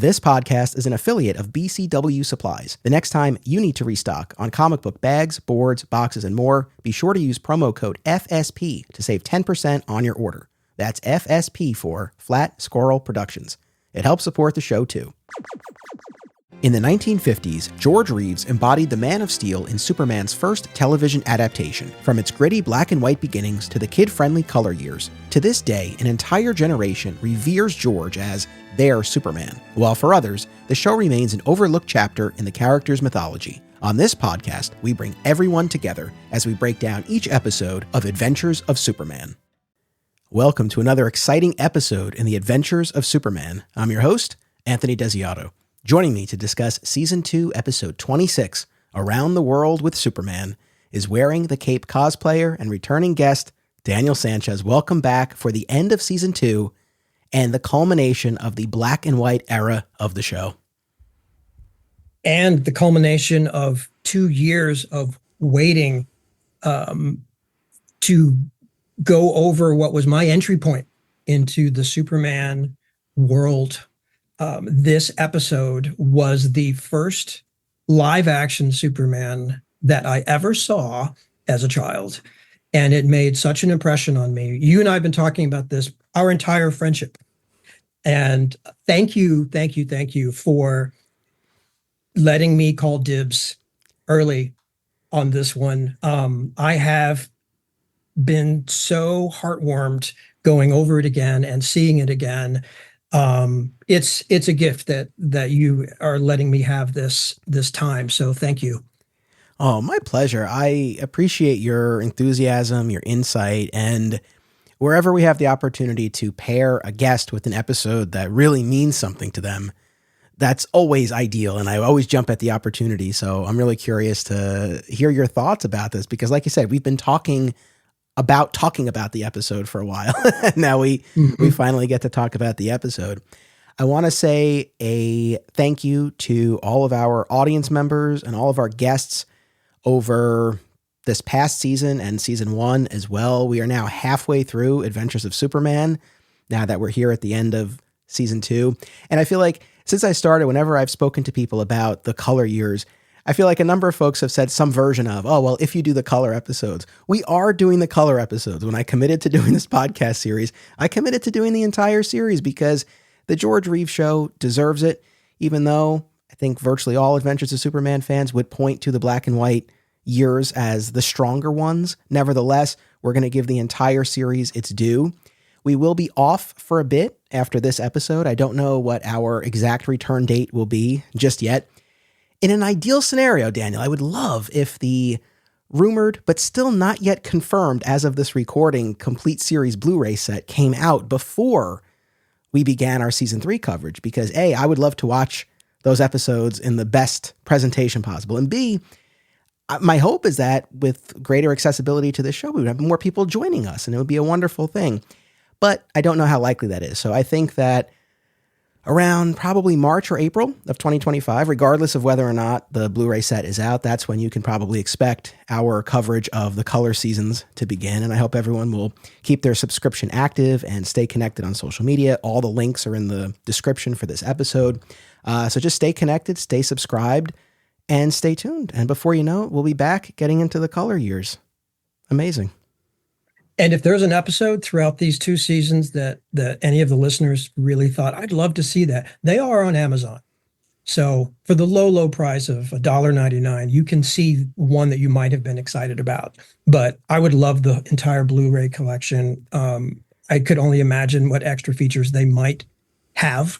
This podcast is an affiliate of BCW Supplies. The next time you need to restock on comic book bags, boards, boxes, and more, be sure to use promo code FSP to save 10% on your order. That's FSP for Flat Squirrel Productions. It helps support the show, too. In the 1950s, George Reeves embodied the Man of Steel in Superman's first television adaptation. From its gritty black and white beginnings to the kid-friendly color years, to this day, an entire generation reveres George as their Superman, while for others, the show remains an overlooked chapter in the character's mythology. On this podcast, we bring everyone together as we break down each episode of Adventures of Superman. Welcome to another exciting episode in the Adventures of Superman. I'm your host, Anthony Desiato. Joining me to discuss Season 2, Episode 26, Around the World with Superman, is Wearing the Cape cosplayer and returning guest, Daniel Sanchez. Welcome back for the end of Season 2 and the culmination of the black and white era of the show. And the culmination of 2 years of waiting to go over what was my entry point into the Superman world. This episode was the first live action Superman that I ever saw as a child. And it made such an impression on me. You and I have been talking about this our entire friendship. And thank you for letting me call dibs early on this one. I have been so heartwarmed going over it again and seeing it again. It's a gift that you are letting me have this time. So thank you. Oh, my pleasure. I appreciate your enthusiasm, your insight, and wherever we have the opportunity to pair a guest with an episode that really means something to them, that's always ideal. And I always jump at the opportunity. So I'm really curious to hear your thoughts about this, because like you said, we've been talking about the episode for a while. Now we finally get to talk about the episode. I want to say a thank you to all of our audience members and all of our guests over this past season and season 1 as well. We are now halfway through Adventures of Superman, now that we're here at the end of season 2. And I feel like since I started, whenever I've spoken to people about the color years, I feel like a number of folks have said some version of, oh, well, if you do the color episodes. We are doing the color episodes. When I committed to doing this podcast series, I committed to doing the entire series because the George Reeves show deserves it, even though I think virtually all Adventures of Superman fans would point to the black and white years as the stronger ones. Nevertheless, we're going to give the entire series its due. We will be off for a bit after this episode. I don't know what our exact return date will be just yet. In an ideal scenario, Daniel, I would love if the rumored, but still not yet confirmed as of this recording, complete series Blu-ray set came out before we began our season 3 coverage, because A, I would love to watch those episodes in the best presentation possible. And B, my hope is that with greater accessibility to this show, we would have more people joining us and it would be a wonderful thing. But I don't know how likely that is. So I think that around probably March or April of 2025, regardless of whether or not the Blu-ray set is out, that's when you can probably expect our coverage of the color seasons to begin. And I hope everyone will keep their subscription active and stay connected on social media. All the links are in the description for this episode. So just stay connected, stay subscribed, and stay tuned. And before you know it, we'll be back getting into the color years. Amazing. And if there's an episode throughout these 2 seasons that any of the listeners really thought, I'd love to see that, they are on Amazon. So for the low price of $1.99, you can see one that you might have been excited about. But I would love the entire Blu-ray collection. I could only imagine what extra features they might have.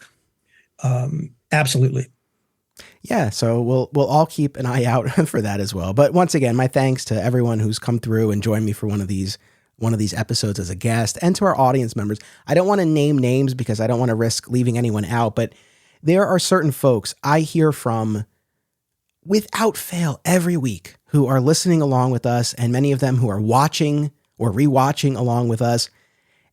Absolutely. Yeah, so we'll all keep an eye out for that as well. But once again, my thanks to everyone who's come through and joined me for one of these episodes as a guest, and to our audience members. I don't want to name names because I don't want to risk leaving anyone out, but there are certain folks I hear from without fail every week who are listening along with us, and many of them who are watching or rewatching along with us.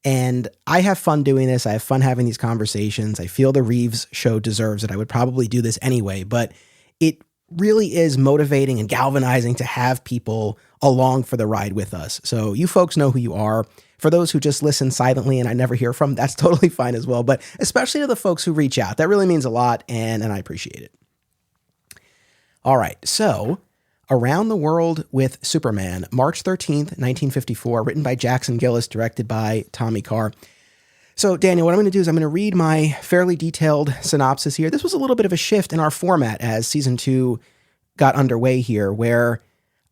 And I have fun doing this. I have fun having these conversations. I feel the Reeves show deserves it. I would probably do this anyway, but it really is motivating and galvanizing to have people along for the ride with us. So you folks know who you are. For those who just listen silently and I never hear from, that's totally fine as well. But especially to the folks who reach out, that really means a lot, and I appreciate it. All right, so Around the World with Superman, March 13th, 1954, written by Jackson Gillis, directed by Tommy Carr. So, Daniel, what I'm going to do is I'm going to read my fairly detailed synopsis here. This was a little bit of a shift in our format as season 2 got underway here, where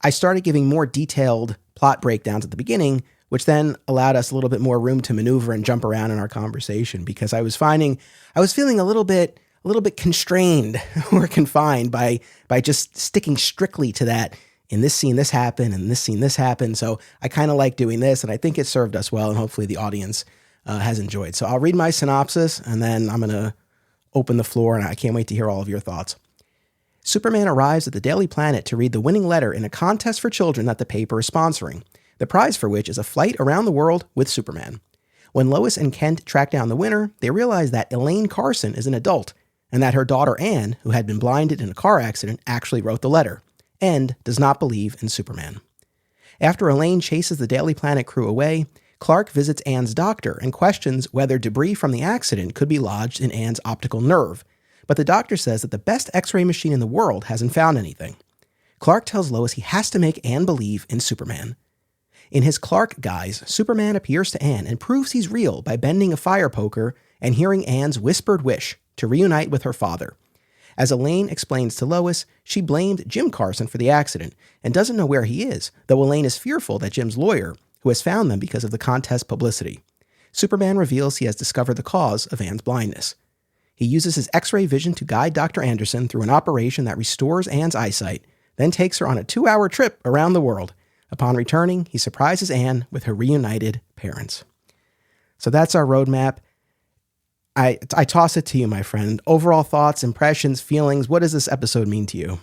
I started giving more detailed plot breakdowns at the beginning, which then allowed us a little bit more room to maneuver and jump around in our conversation, because I was feeling a little bit constrained or confined by just sticking strictly to that. In this scene, this happened, and this scene, this happened. So I kind of like doing this, and I think it served us well, and hopefully the audience has enjoyed. So I'll read my synopsis, and then I'm going to open the floor, and I can't wait to hear all of your thoughts. Superman arrives at the Daily Planet to read the winning letter in a contest for children that the paper is sponsoring, the prize for which is a flight around the world with Superman. When Lois and Kent track down the winner, they realize that Elaine Carson is an adult, and that her daughter Anne, who had been blinded in a car accident, actually wrote the letter, and does not believe in Superman. After Elaine chases the Daily Planet crew away, Clark visits Anne's doctor and questions whether debris from the accident could be lodged in Anne's optical nerve, but the doctor says that the best X-ray machine in the world hasn't found anything. Clark tells Lois he has to make Anne believe in Superman. In his Clark guise, Superman appears to Anne and proves he's real by bending a fire poker and hearing Anne's whispered wish to reunite with her father. As Elaine explains to Lois, she blamed Jim Carson for the accident and doesn't know where he is, though Elaine is fearful that Jim's lawyer, who has found them because of the contest publicity. Superman reveals he has discovered the cause of Anne's blindness. He uses his X-ray vision to guide Dr. Anderson through an operation that restores Anne's eyesight, then takes her on a 2-hour trip around the world. Upon returning, he surprises Anne with her reunited parents. So that's our roadmap. I toss it to you, my friend. Overall thoughts, impressions, feelings. What does this episode mean to you?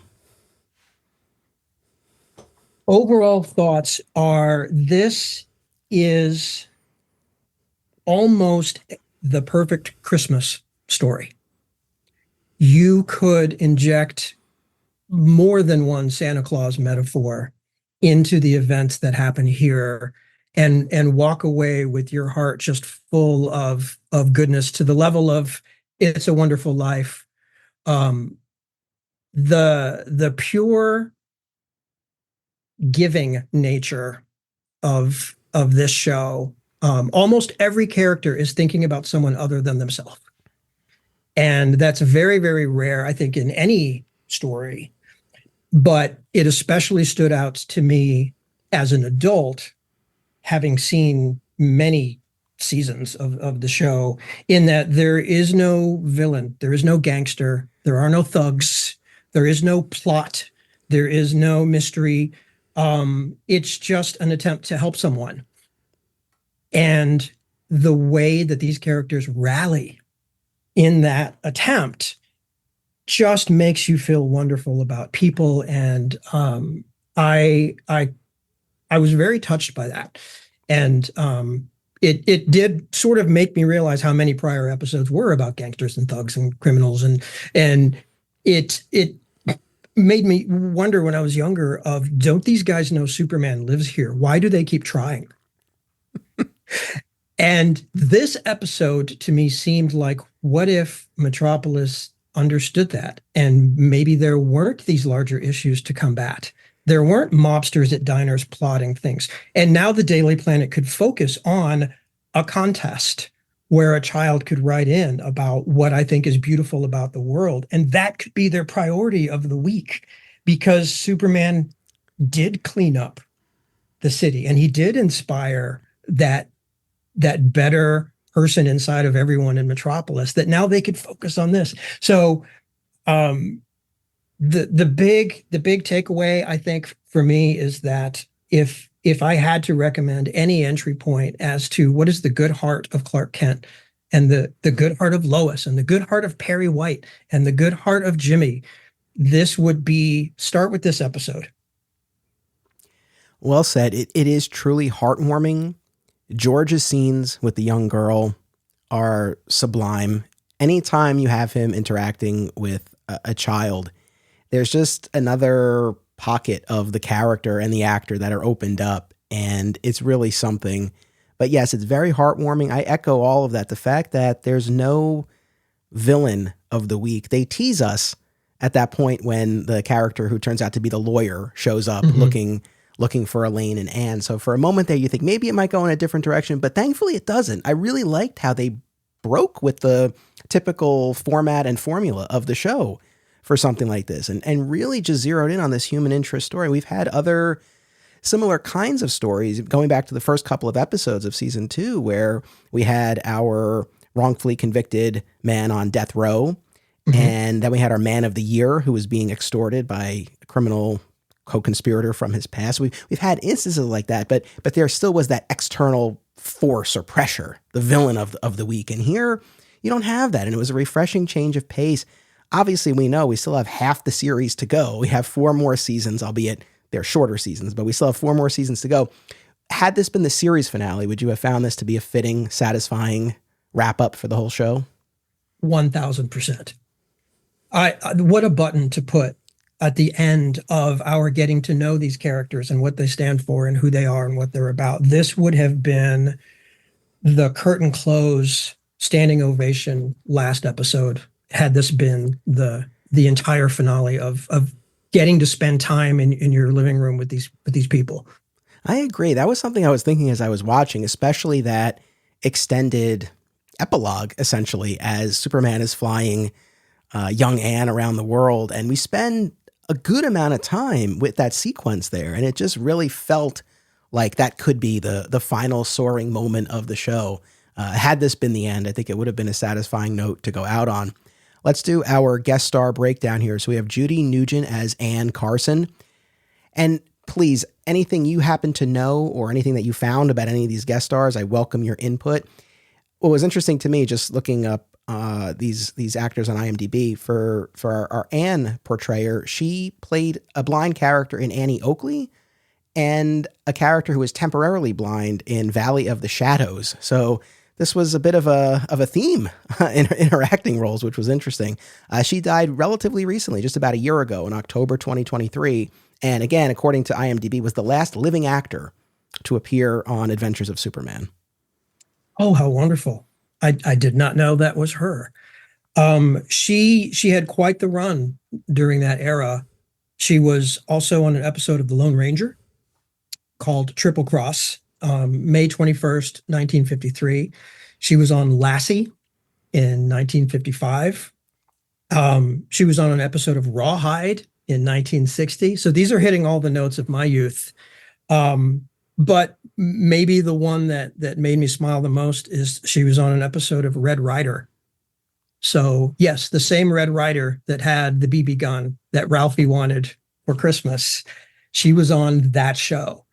Overall thoughts are, this is almost the perfect Christmas story. You could inject more than one Santa Claus metaphor into the events that happen here and walk away with your heart just full of goodness, to the level of It's a Wonderful Life. The pure giving nature of this show. Almost every character is thinking about someone other than themselves. And that's very, very rare, I think, in any story. But it especially stood out to me as an adult, having seen many seasons of the show, in that there is no villain, there is no gangster, there are no thugs, there is no plot, there is no mystery. It's just an attempt to help someone. And the way that these characters rally in that attempt just makes you feel wonderful about people. And I was very touched by that. And it did sort of make me realize how many prior episodes were about gangsters and thugs and criminals. And it made me wonder when I was younger of, don't these guys know Superman lives here? Why do they keep trying? And this episode to me seemed like, what if Metropolis understood that? And maybe there weren't these larger issues to combat. There weren't mobsters at diners plotting things. And now the Daily Planet could focus on a contest where a child could write in about what I think is beautiful about the world. And that could be their priority of the week, because Superman did clean up the city and he did inspire that better person inside of everyone in Metropolis, that now they could focus on this. So the big takeaway, I think, for me is that if I had to recommend any entry point as to what is the good heart of Clark Kent and the good heart of Lois and the good heart of Perry White and the good heart of Jimmy, this would be, start with this episode. Well said. It is truly heartwarming. George's scenes with the young girl are sublime. Anytime you have him interacting with a child, there's just another pocket of the character and the actor that are opened up, and it's really something. But yes, it's very heartwarming. I echo all of that. The fact that there's no villain of the week. They tease us at that point when the character who turns out to be the lawyer shows up looking for Elaine and Anne. So for a moment there, you think maybe it might go in a different direction, but thankfully it doesn't. I really liked how they broke with the typical format and formula of the show for something like this and really just zeroed in on this human interest story. We've had other similar kinds of stories going back to the first couple of episodes of season 2, where we had our wrongfully convicted man on death row. And then we had our man of the year who was being extorted by a criminal co-conspirator from his past. We've had instances like that, but there still was that external force or pressure, the villain of the week. And here you don't have that. And it was a refreshing change of pace. Obviously, we know we still have half the series to go. We have 4 more seasons, albeit they're shorter seasons, but we still have 4 more seasons to go. Had this been the series finale, would you have found this to be a fitting, satisfying wrap up for the whole show? 1,000%. What a button to put at the end of our getting to know these characters and what they stand for and who they are and what they're about. This would have been the curtain close, standing ovation last episode, had this been the entire finale of getting to spend time in your living room with these people. I agree. That was something I was thinking as I was watching, especially that extended epilogue, essentially, as Superman is flying young Anne around the world. And we spend a good amount of time with that sequence there. And it just really felt like that could be the final soaring moment of the show. Had this been the end, I think it would have been a satisfying note to go out on. Let's do our guest star breakdown here. So we have Judy Nugent as Anne Carson. And please, anything you happen to know or anything that you found about any of these guest stars, I welcome your input. What was interesting to me, just looking up these actors on IMDb, for our Anne portrayer, she played a blind character in Annie Oakley and a character who was temporarily blind in Valley of the Shadows. So this was a bit of a theme in her acting roles, which was interesting. She died relatively recently, just about a year ago in October 2023. And again, according to IMDb, was the last living actor to appear on Adventures of Superman. Oh, how wonderful. I did not know that was her. She had quite the run during that era. She was also on an episode of The Lone Ranger called Triple Cross, May 21st, 1953. She was on Lassie in 1955. She was on an episode of Rawhide in 1960. So these are hitting all the notes of my youth. But maybe the one that made me smile the most is she was on an episode of Red Ryder. So yes, the same Red Ryder that had the BB gun that Ralphie wanted for Christmas, she was on that show.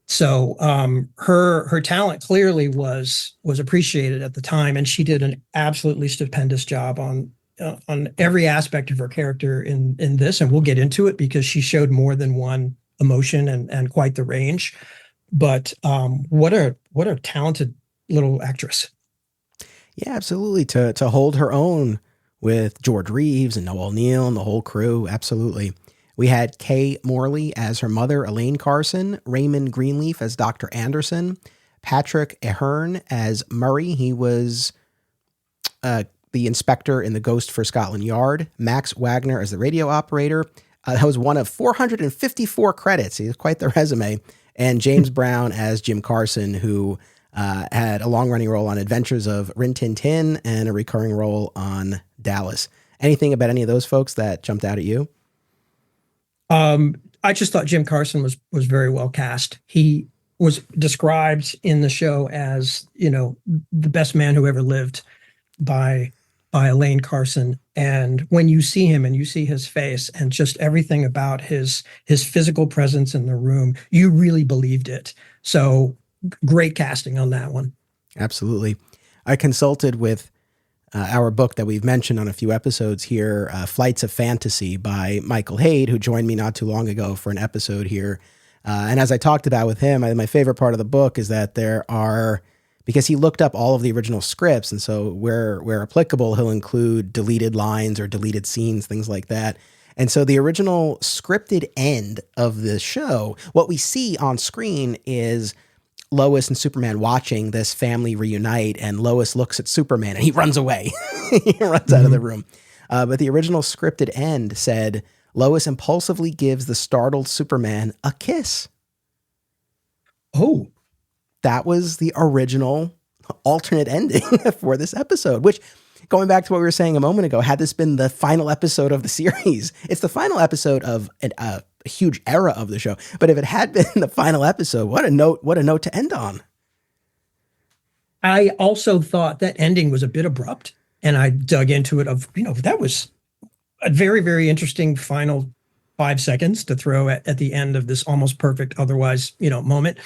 So her talent clearly was appreciated at the time, and she did an absolutely stupendous job on every aspect of her character in this. And we'll get into it because she showed more than one emotion and quite the range. But what a talented little actress. Yeah, absolutely. To hold her own with George Reeves and Noel Neill and the whole crew. Absolutely. We had Kay Morley as her mother, Elaine Carson, Raymond Greenleaf as Dr. Anderson, Patrick Ahern as Murray. He was the inspector in The Ghost for Scotland Yard, Max Wagner as the radio operator. That was one of 454 credits. He has quite the resume. And James Brown as Jim Carson, who had a long-running role on Adventures of Rin Tin Tin and a recurring role on Dallas. Anything about any of those folks that jumped out at you? I just thought Jim Carson was very well cast. He was described in the show as, the best man who ever lived by Elaine Carson. And when you see him and you see his face and just everything about his physical presence in the room, you really believed it. So great casting on that one. Absolutely. I consulted with our book that we've mentioned on a few episodes here, Flights of Fantasy by Michael Haid, who joined me not too long ago for an episode here. And as I talked about with him, my favorite part of the book is that there are, because he looked up all of the original scripts, and so where applicable, he'll include deleted lines or deleted scenes, things like that. And so the original scripted end of the show, what we see on screen is Lois and Superman watching this family reunite, and Lois looks at Superman and he runs away. He runs out of the room. But the original scripted end said Lois impulsively gives the startled Superman a kiss. Oh, That was the original alternate ending for this episode, which, going back to what we were saying a moment ago, had this been the final episode of the series, it's the final episode of a huge era of the show. But if it had been the final episode, what a note to end on. I also thought that ending was a bit abrupt, and I dug into it that was a very, very interesting final 5 seconds to throw at the end of this almost perfect otherwise, moment.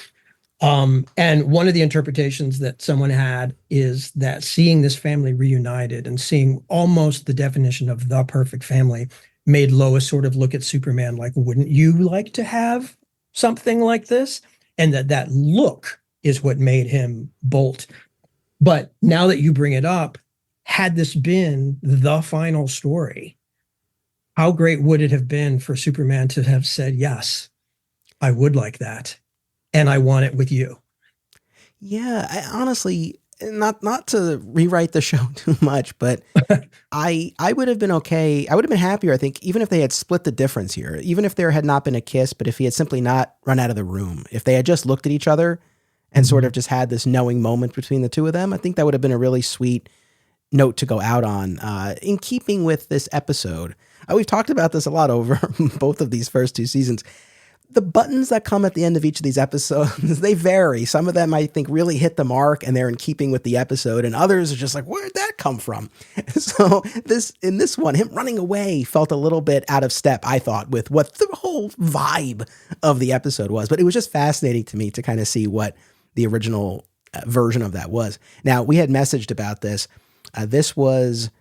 And one of the interpretations that someone had is that seeing this family reunited and seeing almost the definition of the perfect family made Lois sort of look at Superman like, wouldn't you like to have something like this? And that look is what made him bolt. But now that you bring it up, had this been the final story, how great would it have been for Superman to have said, yes, I would like that. And I want it with you. Yeah, I honestly, not to rewrite the show too much, but I would have been okay. I would have been happier, I think, even if they had split the difference here, even if there had not been a kiss, but if he had simply not run out of the room, if they had just looked at each other and sort of just had this knowing moment between the two of them, I think that would have been a really sweet note to go out on, in keeping with this episode. We've talked about this a lot over both of these first two seasons. The buttons that come at the end of each of these episodes, they vary. Some of them I think really hit the mark and they're in keeping with the episode, and others are just like, where'd that come from? So in this one, him running away felt a little bit out of step, I thought, with what the whole vibe of the episode was. But it was just fascinating to me to kind of see what the original version of that was. Now, we had messaged about this. This was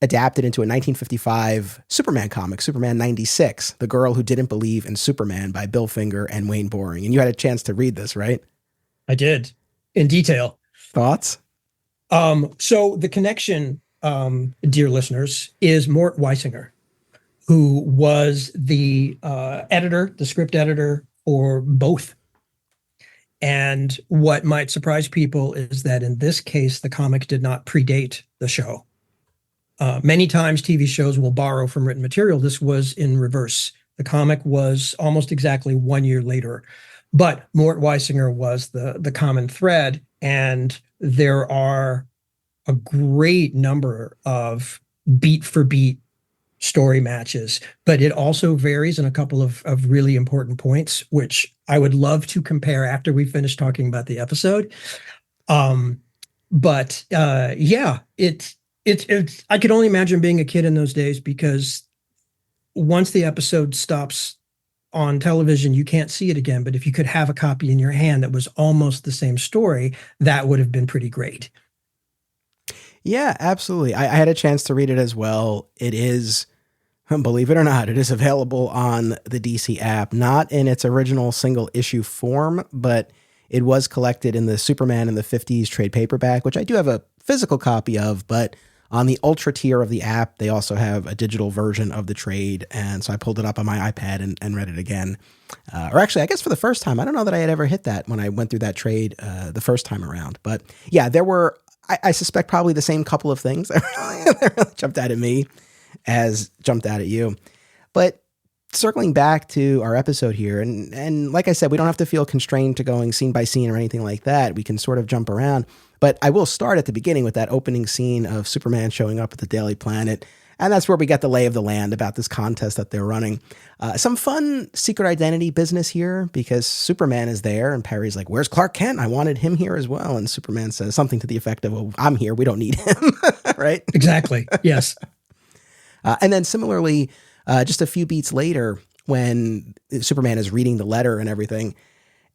adapted into a 1955 Superman comic, Superman 96, The Girl Who Didn't Believe in Superman by Bill Finger and Wayne Boring. And you had a chance to read this, right? I did, in detail. Thoughts? So the connection, dear listeners, is Mort Weisinger, who was the script editor for both. And what might surprise people is that in this case, the comic did not predate the show. Many times TV shows will borrow from written material. This was in reverse. The comic was almost exactly 1 year later, but Mort Weisinger was the common thread. And there are a great number of beat for beat story matches, but it also varies in a couple of really important points, which I would love to compare after we finish talking about the episode. It's I could only imagine being a kid in those days, because once the episode stops on television, you can't see it again. But if you could have a copy in your hand that was almost the same story, that would have been pretty great. Yeah, absolutely. I had a chance to read it as well. It is, believe it or not, it is available on the DC app, not in its original single issue form, but it was collected in the Superman in the 50s trade paperback, which I do have a physical copy of, but on the ultra tier of the app, they also have a digital version of the trade. And so I pulled it up on my iPad and read it again. Or actually, I guess for the first time. I don't know that I had ever hit that when I went through that trade the first time around. But yeah, there were, I suspect, probably the same couple of things that really jumped out at me as jumped out at you. But circling back to our episode here, and like I said, we don't have to feel constrained to going scene by scene or anything like that. We can sort of jump around. But I will start at the beginning with that opening scene of Superman showing up at the Daily Planet. And that's where we get the lay of the land about this contest that they're running. Some fun secret identity business here, because Superman is there and Perry's like, where's Clark Kent? I wanted him here as well. And Superman says something to the effect of, oh, I'm here. We don't need him. Right? Exactly. Yes. And then similarly, just a few beats later, when Superman is reading the letter and everything,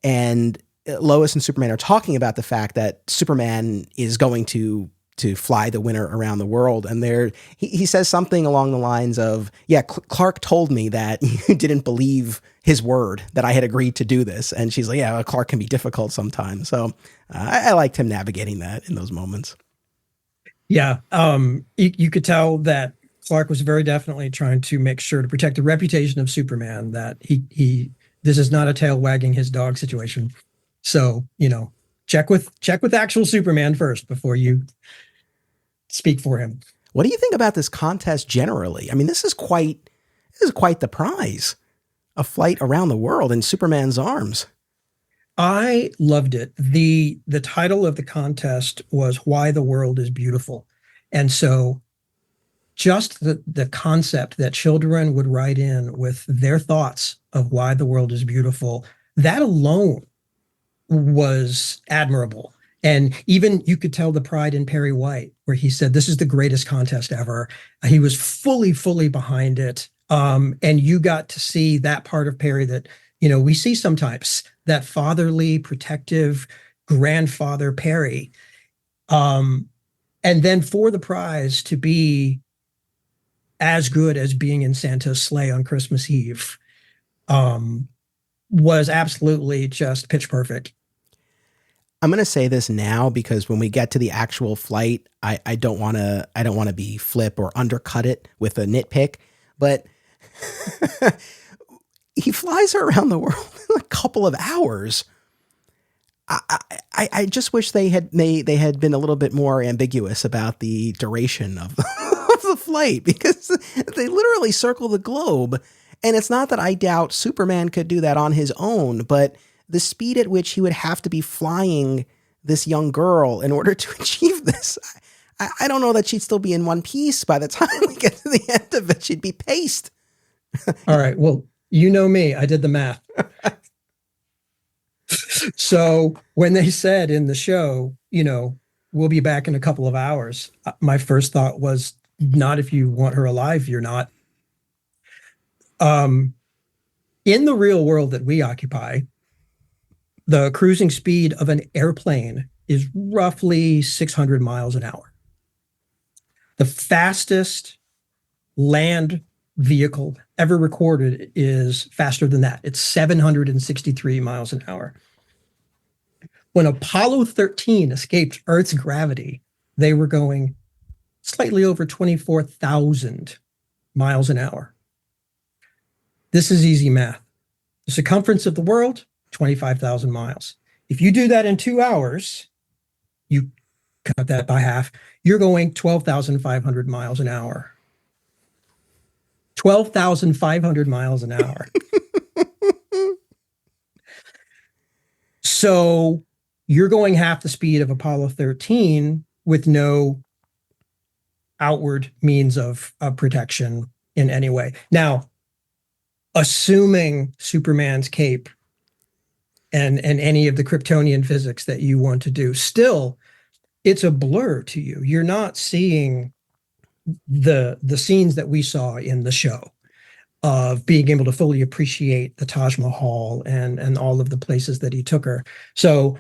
and Lois and Superman are talking about the fact that Superman is going to fly the winner around the world. And he says something along the lines of, yeah, Clark told me that you didn't believe his word, that I had agreed to do this. And she's like, yeah, well, Clark can be difficult sometimes. So I liked him navigating that in those moments. Yeah. You could tell that Clark was very definitely trying to make sure to protect the reputation of Superman, that this is not a tail wagging his dog situation. So, check with actual Superman first before you speak for him. What do you think about this contest generally? I mean, this is quite the prize. A flight around the world in Superman's arms. I loved it. The title of the contest was Why the World is Beautiful. And so just the concept that children would write in with their thoughts of why the world is beautiful, that alone was admirable. And even you could tell the pride in Perry White, where he said, "This is the greatest contest ever." He was fully behind it. And you got to see that part of Perry that, we see sometimes, that fatherly, protective grandfather Perry. And then for the prize to be as good as being in Santa's sleigh on Christmas Eve, was absolutely just pitch perfect. I'm going to say this now because when we get to the actual flight, I don't want to be flip or undercut it with a nitpick, but he flies her around the world in a couple of hours. I just wish they had been a little bit more ambiguous about the duration of of the flight, because they literally circle the globe. And it's not that I doubt Superman could do that on his own, but the speed at which he would have to be flying this young girl in order to achieve this, I don't know that she'd still be in one piece by the time we get to the end of it. She'd be paced. All right. Well, you know me, I did the math. So when they said in the show, we'll be back in a couple of hours, my first thought was, not if you want her alive, you're not. In the real world that we occupy, the cruising speed of an airplane is roughly 600 miles an hour. The fastest land vehicle ever recorded is faster than that. It's 763 miles an hour. When Apollo 13 escaped Earth's gravity, they were going slightly over 24,000 miles an hour. This is easy math. The circumference of the world, 25,000 miles. If you do that in 2 hours, you cut that by half, you're going 12,500 miles an hour. 12,500 miles an hour. So you're going half the speed of Apollo 13 with no outward means of protection in any way. Now, assuming Superman's cape and any of the Kryptonian physics that you want to do, still, it's a blur to you. You're not seeing the scenes that we saw in the show of being able to fully appreciate the Taj Mahal and all of the places that he took her. So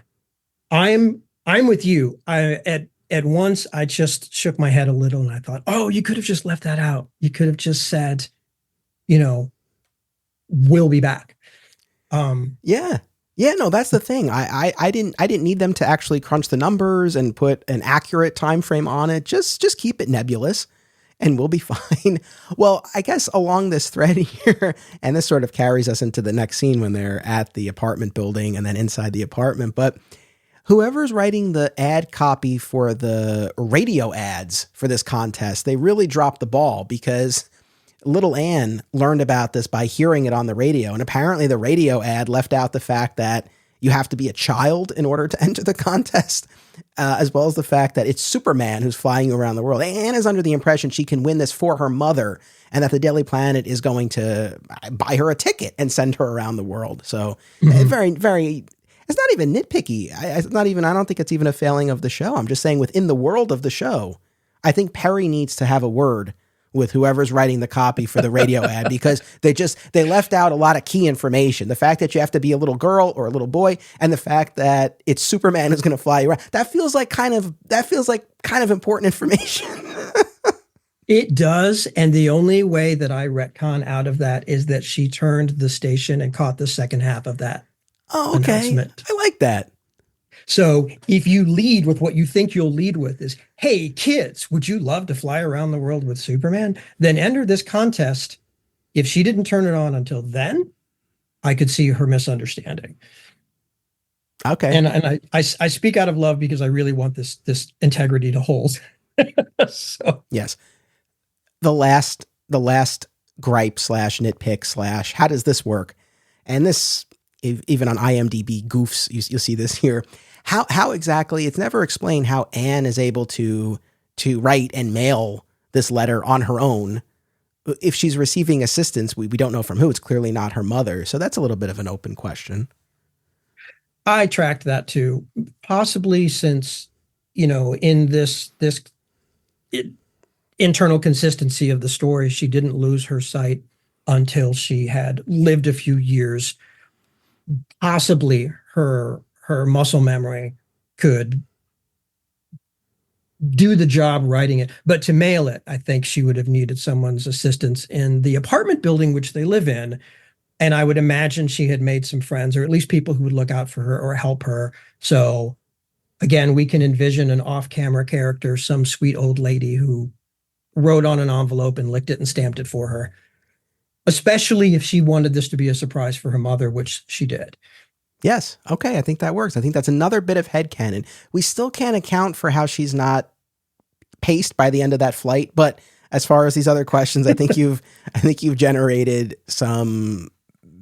I'm with you. At once I just shook my head a little and I thought, oh, you could have just left that out. You could have just said, we'll be back. Yeah, no, that's the thing. I didn't need them to actually crunch the numbers and put an accurate time frame on it. Just keep it nebulous and we'll be fine. Well, I guess along this thread here, and this sort of carries us into the next scene when they're at the apartment building and then inside the apartment, but whoever's writing the ad copy for the radio ads for this contest, they really dropped the ball, because little Anne learned about this by hearing it on the radio. And apparently the radio ad left out the fact that you have to be a child in order to enter the contest, as well as the fact that it's Superman who's flying around the world. Anne is under the impression she can win this for her mother, and that the Daily Planet is going to buy her a ticket and send her around the world. So very, very, it's not even nitpicky. I don't think it's even a failing of the show. I'm just saying, within the world of the show, I think Perry needs to have a word with whoever's writing the copy for the radio ad, because they left out a lot of key information. The fact that you have to be a little girl or a little boy, and the fact that it's Superman who's going to fly you around. That feels like kind of important information. It does. And the only way that I retcon out of that is that she turned the station and caught the second half of that. Oh, okay. Announcement. I like that. So if you lead with what you think you'll lead with is, hey, kids, would you love to fly around the world with Superman? Then enter this contest. If she didn't turn it on until then, I could see her misunderstanding. Okay. And I speak out of love because I really want this integrity to hold. So Yes. The last gripe slash nitpick slash how does this work? And this even on IMDb goofs, you'll see this here. How exactly? It's never explained how Anne is able to write and mail this letter on her own. If she's receiving assistance, we don't know from who. It's clearly not her mother, so that's a little bit of an open question. I tracked that too, possibly since, in this it, internal consistency of the story, she didn't lose her sight until she had lived a few years. Possibly her muscle memory could do the job writing it, but to mail it, I think she would have needed someone's assistance in the apartment building which they live in. And I would imagine she had made some friends, or at least people who would look out for her or help her. So again, we can envision an off-camera character, some sweet old lady who wrote on an envelope and licked it and stamped it for her, especially if she wanted this to be a surprise for her mother, which she did. Yes. Okay. I think that works. I think that's another bit of headcanon. We still can't account for how she's not paced by the end of that flight, but as far as these other questions, I think you've generated some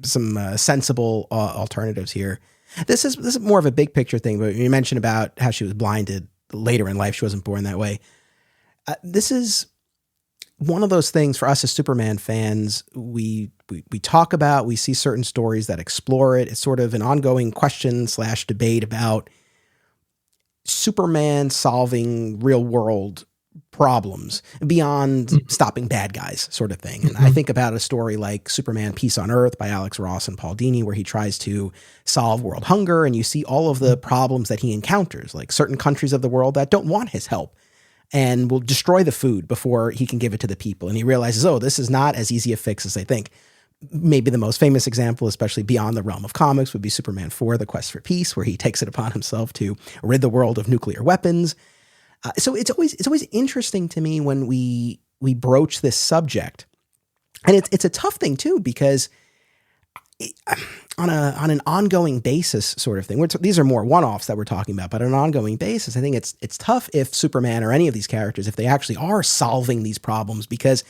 sensible alternatives here. This is more of a big picture thing, but you mentioned about how she was blinded later in life. She wasn't born that way. This is one of those things for us as Superman fans. We talk about, we see certain stories that explore it. It's sort of an ongoing question slash debate about Superman solving real world problems beyond stopping bad guys, sort of thing. And I think about a story like Superman Peace on Earth by Alex Ross and Paul Dini, where he tries to solve world hunger, and you see all of the problems that he encounters, like certain countries of the world that don't want his help and will destroy the food before he can give it to the people. And he realizes, oh, this is not as easy a fix as they think. Maybe the most famous example, especially beyond the realm of comics, would be Superman 4, The Quest for Peace, where he takes it upon himself to rid the world of nuclear weapons. So it's always interesting to me when we broach this subject, and it's a tough thing too, because on an ongoing basis, sort of thing. These are more one-offs that we're talking about, but on an ongoing basis, I think it's tough if Superman or any of these characters, if they actually are solving these problems, because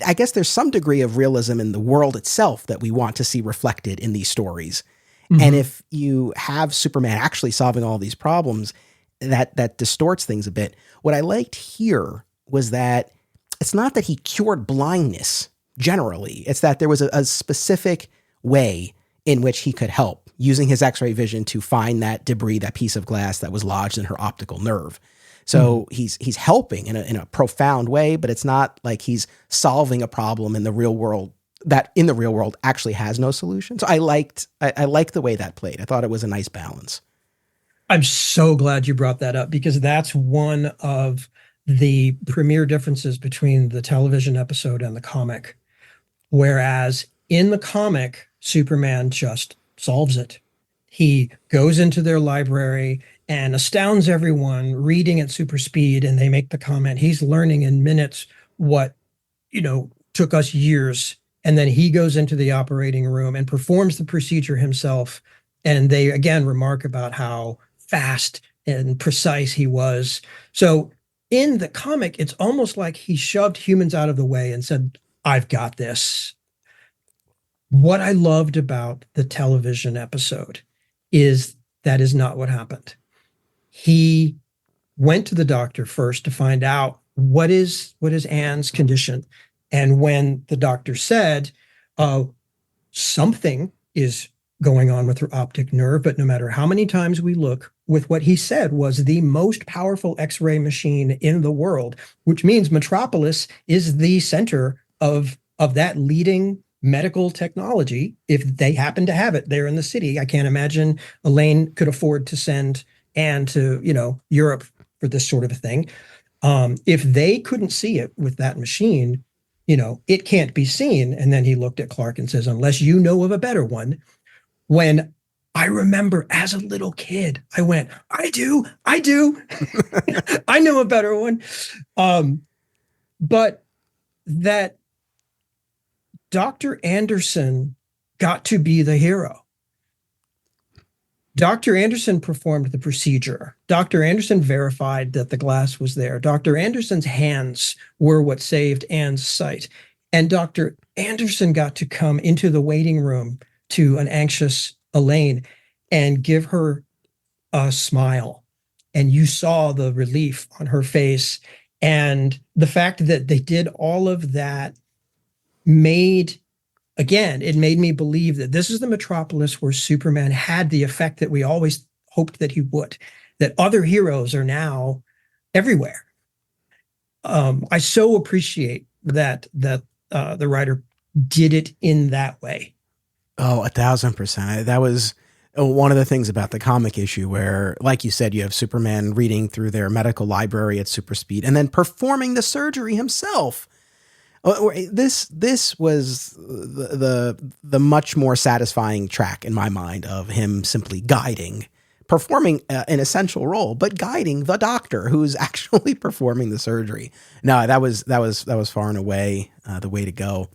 I guess there's some degree of realism in the world itself that we want to see reflected in these stories. Mm-hmm. And if you have Superman actually solving all these problems, that distorts things a bit. What I liked here was that it's not that he cured blindness generally. It's that there was a specific way in which he could help, using his X-ray vision to find that debris, that piece of glass that was lodged in her optical nerve. So he's helping in a profound way, but it's not like he's solving a problem in the real world that in the real world actually has no solution. So I liked the way that played. I thought it was a nice balance. I'm so glad you brought that up, because that's one of the premier differences between the television episode and the comic. Whereas in the comic, Superman just solves it. He goes into their library and astounds everyone reading at super speed, and they make the comment, he's learning in minutes what, took us years. And then he goes into the operating room and performs the procedure himself. And they again remark about how fast and precise he was. So in the comic, it's almost like he shoved humans out of the way and said, I've got this. What I loved about the television episode is that is not what happened. He went to the doctor first to find out what is Anne's condition. And when the doctor said, something is going on with her optic nerve, but no matter how many times we look, with what he said was the most powerful X-ray machine in the world, which means Metropolis is the center of that leading medical technology. If they happen to have it there in the city, I can't imagine Elaine could afford to send Anne to, Europe for this sort of a thing. If they couldn't see it with that machine, it can't be seen. And then he looked at Clark and says, unless you know of a better one. When I remember as a little kid, I went, I do. I know a better one. But that Dr. Anderson got to be the hero. Dr. Anderson performed the procedure. Dr. Anderson verified that the glass was there. Dr. Anderson's hands were what saved Anne's sight. And Dr. Anderson got to come into the waiting room to an anxious Elaine and give her a smile. And you saw the relief on her face. And the fact that they did all of that it made me believe that this is the metropolis where Superman had the effect that we always hoped that he would, that other heroes are now everywhere. I so appreciate that the writer did it in that way. Oh, 1,000%. That was one of the things about the comic issue where, like you said, you have Superman reading through their medical library at super speed and then performing the surgery himself. This was the much more satisfying track in my mind of him simply performing an essential role, but guiding the doctor who's actually performing the surgery. No, that was far and away the way to go.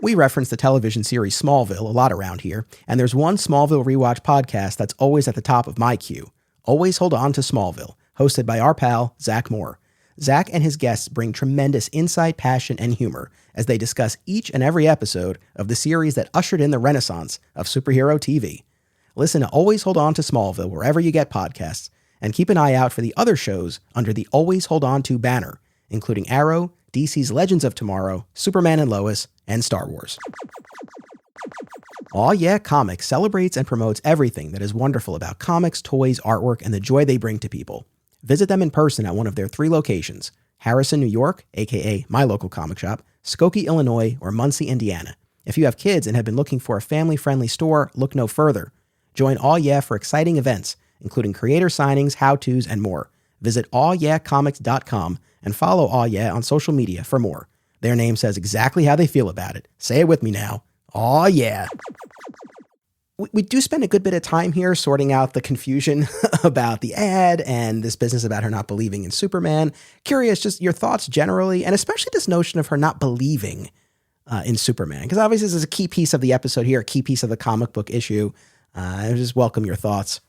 We reference the television series Smallville a lot around here, and there's one Smallville rewatch podcast that's always at the top of my queue. Always Hold On to Smallville, hosted by our pal, Zach Moore. Zach and his guests bring tremendous insight, passion, and humor as they discuss each and every episode of the series that ushered in the renaissance of superhero TV. Listen to Always Hold On to Smallville wherever you get podcasts, and keep an eye out for the other shows under the Always Hold On to banner, including Arrow, DC's Legends of Tomorrow, Superman and Lois, and Star Wars. Aw Yeah Comics celebrates and promotes everything that is wonderful about comics, toys, artwork, and the joy they bring to people. Visit them in person at one of their 3 locations, Harrison, New York, aka my local comic shop, Skokie, Illinois, or Muncie, Indiana. If you have kids and have been looking for a family-friendly store, look no further. Join Aw Yeah for exciting events, including creator signings, how-tos, and more. Visit awyeahcomics.com and follow Aw Yeah on social media for more. Their name says exactly how they feel about it. Say it with me now. Aw Yeah. We do spend a good bit of time here sorting out the confusion about the ad and this business about her not believing in Superman. Curious, just your thoughts generally, and especially this notion of her not believing in Superman. Because obviously this is a key piece of the episode here, a key piece of the comic book issue. I just welcome your thoughts.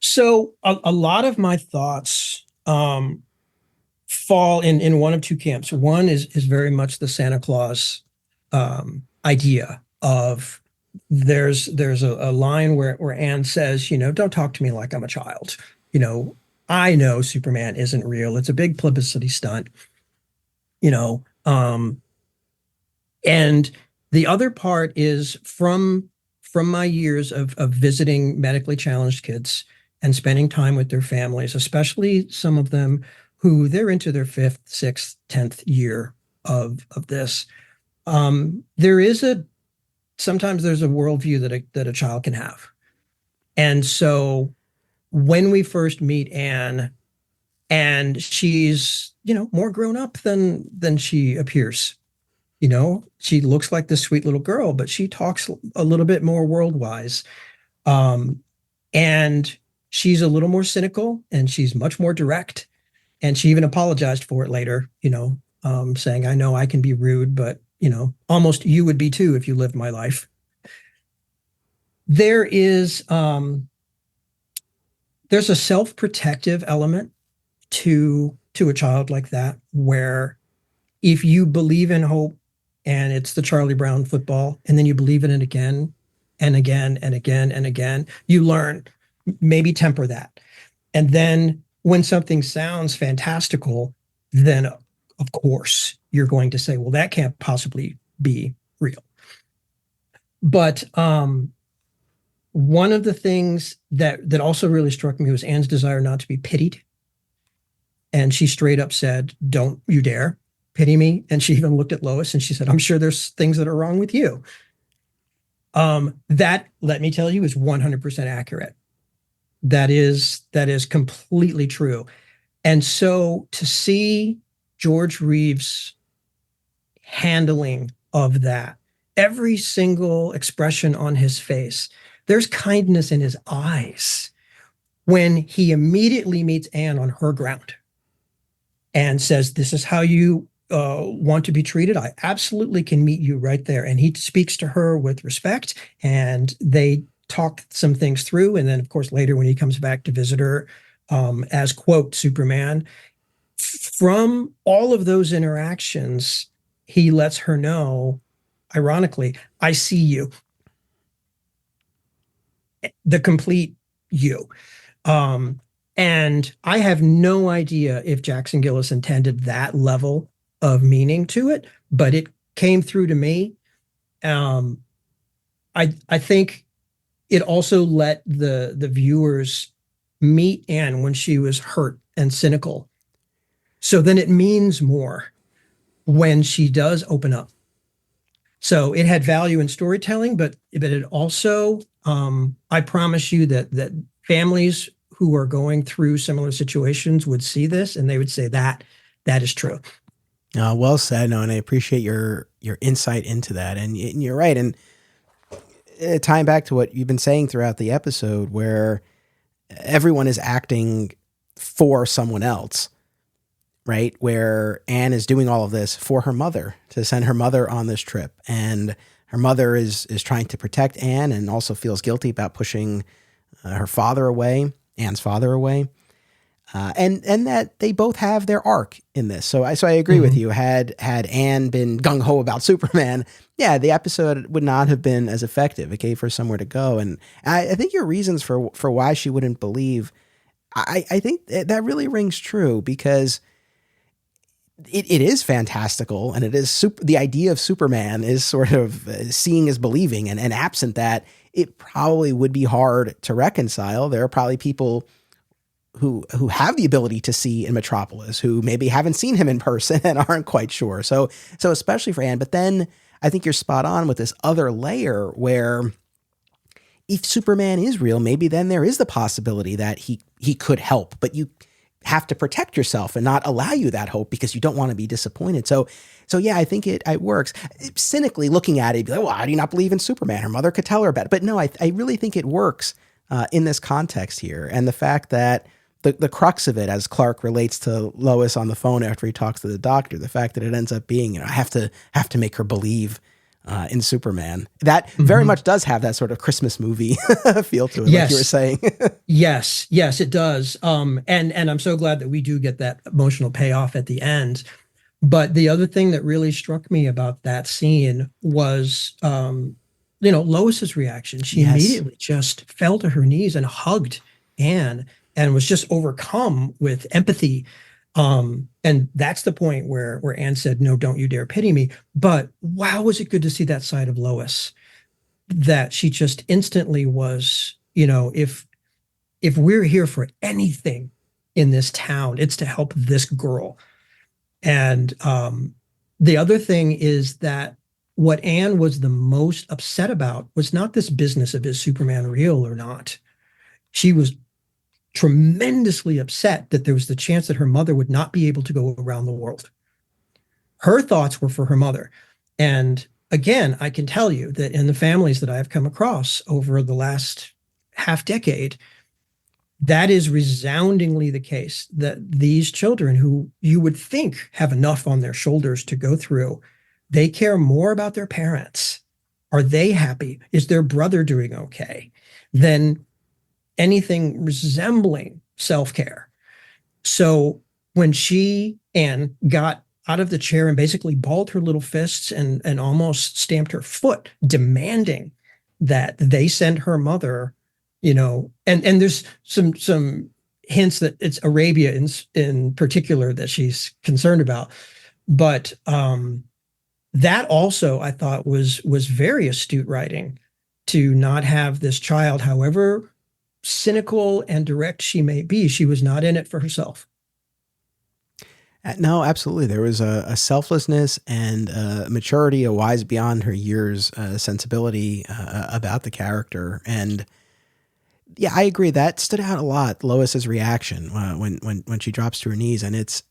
So a lot of my thoughts fall in one of two camps. One is very much the Santa Claus idea of there's a line where Anne says, don't talk to me like I'm a child. I know Superman isn't real. It's a big publicity stunt. And the other part is from my years of visiting medically challenged kids and spending time with their families, especially some of them who they're into their 5th, 6th, 10th year of this. Sometimes there's a worldview that a child can have. And so when we first meet Anne, and she's, more grown up than she appears. She looks like this sweet little girl, but she talks a little bit more world-wise. And she's a little more cynical, and she's much more direct. And she even apologized for it later, saying, I know I can be rude, but almost you would be too if you lived my life. There's a self-protective element to a child like that, where if you believe in hope and it's the Charlie Brown football, and then you believe in it again and again and again and again, you learn, maybe temper that. And then when something sounds fantastical, then of course you're going to say, well, that can't possibly be real. But one of the things that also really struck me was Anne's desire not to be pitied. And she straight up said, don't you dare pity me. And she even looked at Lois and she said, I'm sure there's things that are wrong with you. That, let me tell you, is 100% accurate. That is completely true. And so to see George Reeves' handling of that, every single expression on his face, there's kindness in his eyes when he immediately meets Anne on her ground and says, this is how you want to be treated. I absolutely can meet you right there. And he speaks to her with respect, and they talk some things through. And then, of course, later when he comes back to visit her as, quote, Superman, from all of those interactions, he lets her know, ironically, I see you, the complete you. Um, and I have no idea if Jackson Gillis intended that level of meaning to it, but it came through to me. Um, I think it also let the viewers meet Anne when she was hurt and cynical. So then it means more when she does open up. So it had value in storytelling, but it also, I promise you that families who are going through similar situations would see this and they would say that is true. Well said. No, and I appreciate your insight into that. And you're right. And tying back to what you've been saying throughout the episode, where everyone is acting for someone else, right? Where Anne is doing all of this for her mother, to send her mother on this trip. And her mother is trying to protect Anne and also feels guilty about pushing her father away, Anne's father away. And that they both have their arc in this. So I agree with you. Had Anne been gung ho about Superman, yeah, the episode would not have been as effective. It gave her somewhere to go. And I think your reasons for why she wouldn't believe, I think that really rings true, because it is fantastical, and it is the idea of Superman is sort of seeing as believing, and absent that, it probably would be hard to reconcile. There are probably people who have the ability to see in Metropolis who maybe haven't seen him in person and aren't quite sure. So especially for Anne, but then I think you're spot on with this other layer where if Superman is real, maybe then there is the possibility that he could help, but you have to protect yourself and not allow you that hope because you don't want to be disappointed. So yeah, I think it works. Cynically looking at it, be like, well, how do you not believe in Superman? Her mother could tell her about it. But no, I really think it works in this context here. And the fact that the crux of it, as Clark relates to Lois on the phone after he talks to the doctor, the fact that it ends up being, I have to make her believe in Superman. That very much does have that sort of Christmas movie feel to it, Yes. like you were saying. Yes, it does. And I'm so glad that we do get that emotional payoff at the end. But the other thing that really struck me about that scene was, Lois's reaction. She immediately just fell to her knees and hugged Anne and was just overcome with empathy. And that's the point where Anne said, "No, don't you dare pity me." But wow, was it good to see that side of Lois, that she just instantly was, if we're here for anything in this town, it's to help this girl. And the other thing is that what Anne was the most upset about was not this business of, is Superman real or not? She was tremendously upset that there was the chance that her mother would not be able to go around the world. Her thoughts were for her mother. And again, I can tell you that in the families that I have come across over the last half decade, that is resoundingly the case, that these children who you would think have enough on their shoulders to go through, they care more about their parents. Are they happy? Is their brother doing okay? Than anything resembling self-care. So when Anne, got out of the chair and basically balled her little fists and almost stamped her foot, demanding that they send her mother, and there's some hints that it's Arabia in particular that she's concerned about. But that also, I thought, was very astute writing, to not have this child, however cynical and direct she may be, she was not in it for herself. No, absolutely. There was a selflessness and maturity, a wise beyond her years sensibility about the character. And yeah, I agree. That stood out a lot. Lois's reaction when she drops to her knees, and it's.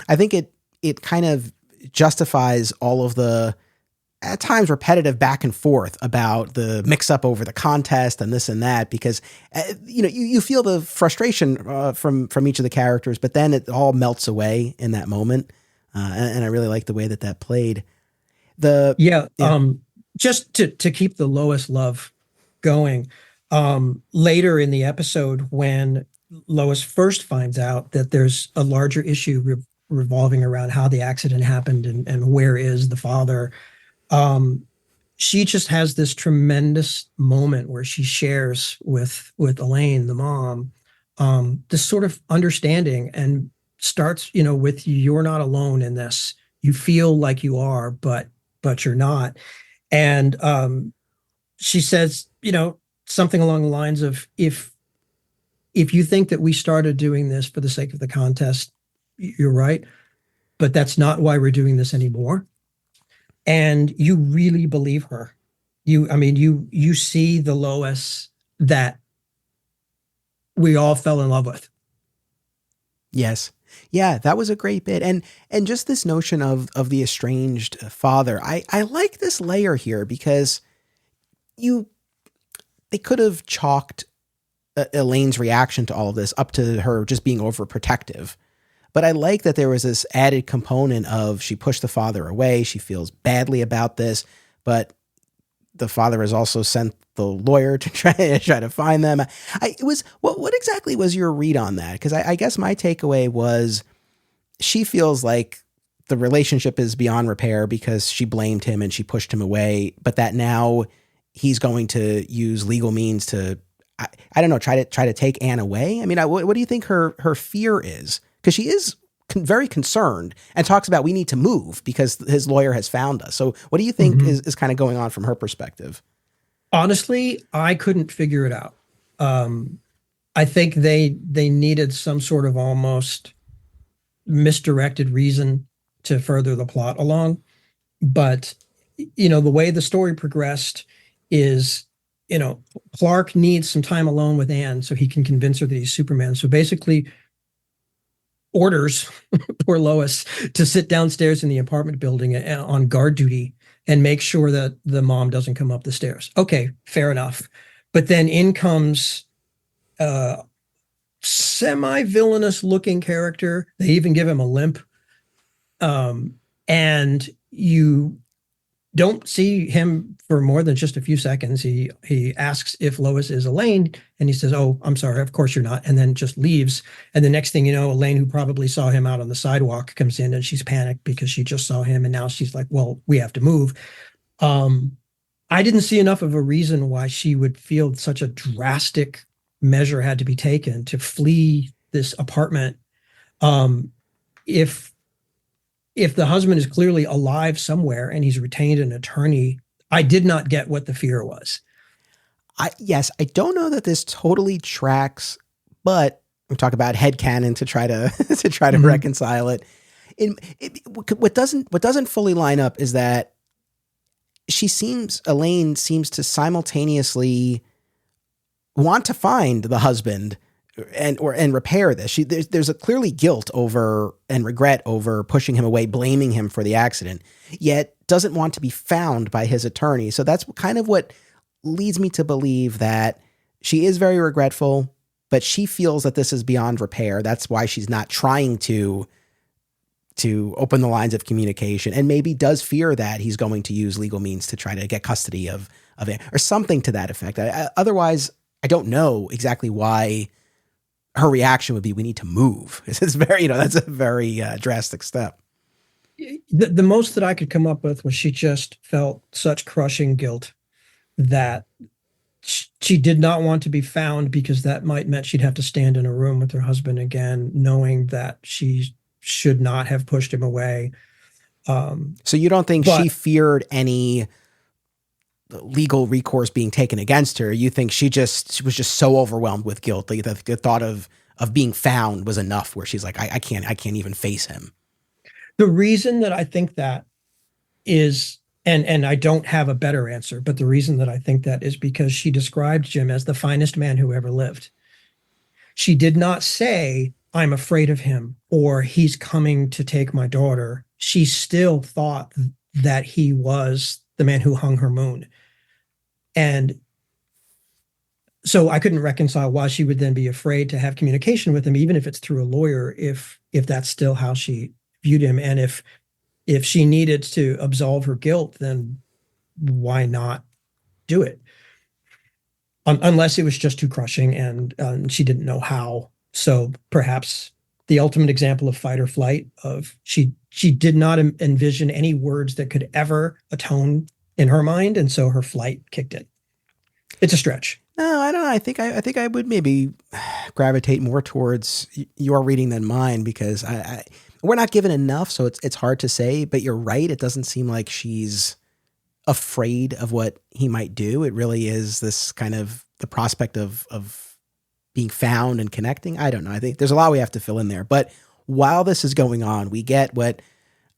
I think it kind of justifies all of the, at times, repetitive back and forth about the mix up over the contest and this and that, because you feel the frustration from each of the characters, but then it all melts away in that moment, and I really like the way that played. Just to keep the Lois love going. Later in the episode, when Lois first finds out that there's a larger issue revolving around how the accident happened and where is the father, um, she just has this tremendous moment where she shares with Elaine, the mom, this sort of understanding, and starts, with, you're not alone in this. You feel like you are, but you're not. And she says, something along the lines of, if you think that we started doing this for the sake of the contest, you're right, but that's not why we're doing this anymore. And you really believe her. You see the Lois that we all fell in love with. Yes. Yeah, that was a great bit. And just this notion of the estranged father. I like this layer here because you they could have chalked Elaine's reaction to all of this up to her just being overprotective. But I like that there was this added component of she pushed the father away. She feels badly about this, but the father has also sent the lawyer to try to find them. What exactly was your read on that? Because I guess my takeaway was she feels like the relationship is beyond repair because she blamed him and she pushed him away, but that now he's going to use legal means to, I don't know, try to take Anne away. I mean, what do you think her fear is? Because she is very concerned and talks about we need to move because his lawyer has found us. So what do you think is kind of going on from her perspective? Honestly, I couldn't figure it out. I think they needed some sort of almost misdirected reason to further the plot along. But, the way the story progressed is, Clark needs some time alone with Anne so he can convince her that he's Superman. So basically orders poor Lois to sit downstairs in the apartment building on guard duty and make sure that the mom doesn't come up the stairs. Okay, fair enough. But then in comes semi-villainous looking character. They even give him a limp. And you don't see him for more than just a few seconds. He asks if Lois is Elaine, and he says, "Oh, I'm sorry, of course you're not," and then just leaves. And the next thing you know, Elaine, who probably saw him out on the sidewalk, comes in and she's panicked because she just saw him, and now she's like, "Well, we have to move." I didn't see enough of a reason why she would feel such a drastic measure had to be taken to flee this apartment. If the husband is clearly alive somewhere and he's retained an attorney, I did not get what the fear was. Yes, I don't know that this totally tracks, but we talk about headcanon to try to to try to reconcile it. What doesn't fully line up is that Elaine seems to simultaneously want to find the husband and repair this. There's a clearly guilt over and regret over pushing him away, blaming him for the accident, yet doesn't want to be found by his attorney. So that's kind of what leads me to believe that she is very regretful, but she feels that this is beyond repair. That's why she's not trying to open the lines of communication, and maybe does fear that he's going to use legal means to try to get custody of it or something to that effect. Otherwise, I don't know exactly why her reaction would be, we need to move. It's very, that's a very drastic step. The most that I could come up with was she just felt such crushing guilt that she did not want to be found, because that might meant she'd have to stand in a room with her husband again, knowing that she should not have pushed him away. So you don't think she feared any legal recourse being taken against her? You think she was just so overwhelmed with guilt that the thought of being found was enough, where she's like, I can't even face him. The reason that I think that is, and I don't have a better answer, but the reason that I think that is because she described Jim as the finest man who ever lived. She did not say, I'm afraid of him, or he's coming to take my daughter. She still thought that he was the man who hung her moon. And so I couldn't reconcile why she would then be afraid to have communication with him, even if it's through a lawyer, if that's still how she viewed him. And if she needed to absolve her guilt, then why not do it? unless it was just too crushing and she didn't know how. So perhaps the ultimate example of fight or flight of she did not envision any words that could ever atone in her mind, and so her flight kicked in. It's a stretch. No, I don't know. I think I would maybe gravitate more towards your reading than mine because we're not given enough, so it's hard to say. But you're right; it doesn't seem like she's afraid of what he might do. It really is this kind of the prospect of being found and connecting. I don't know. I think there's a lot we have to fill in there. But while this is going on, we get what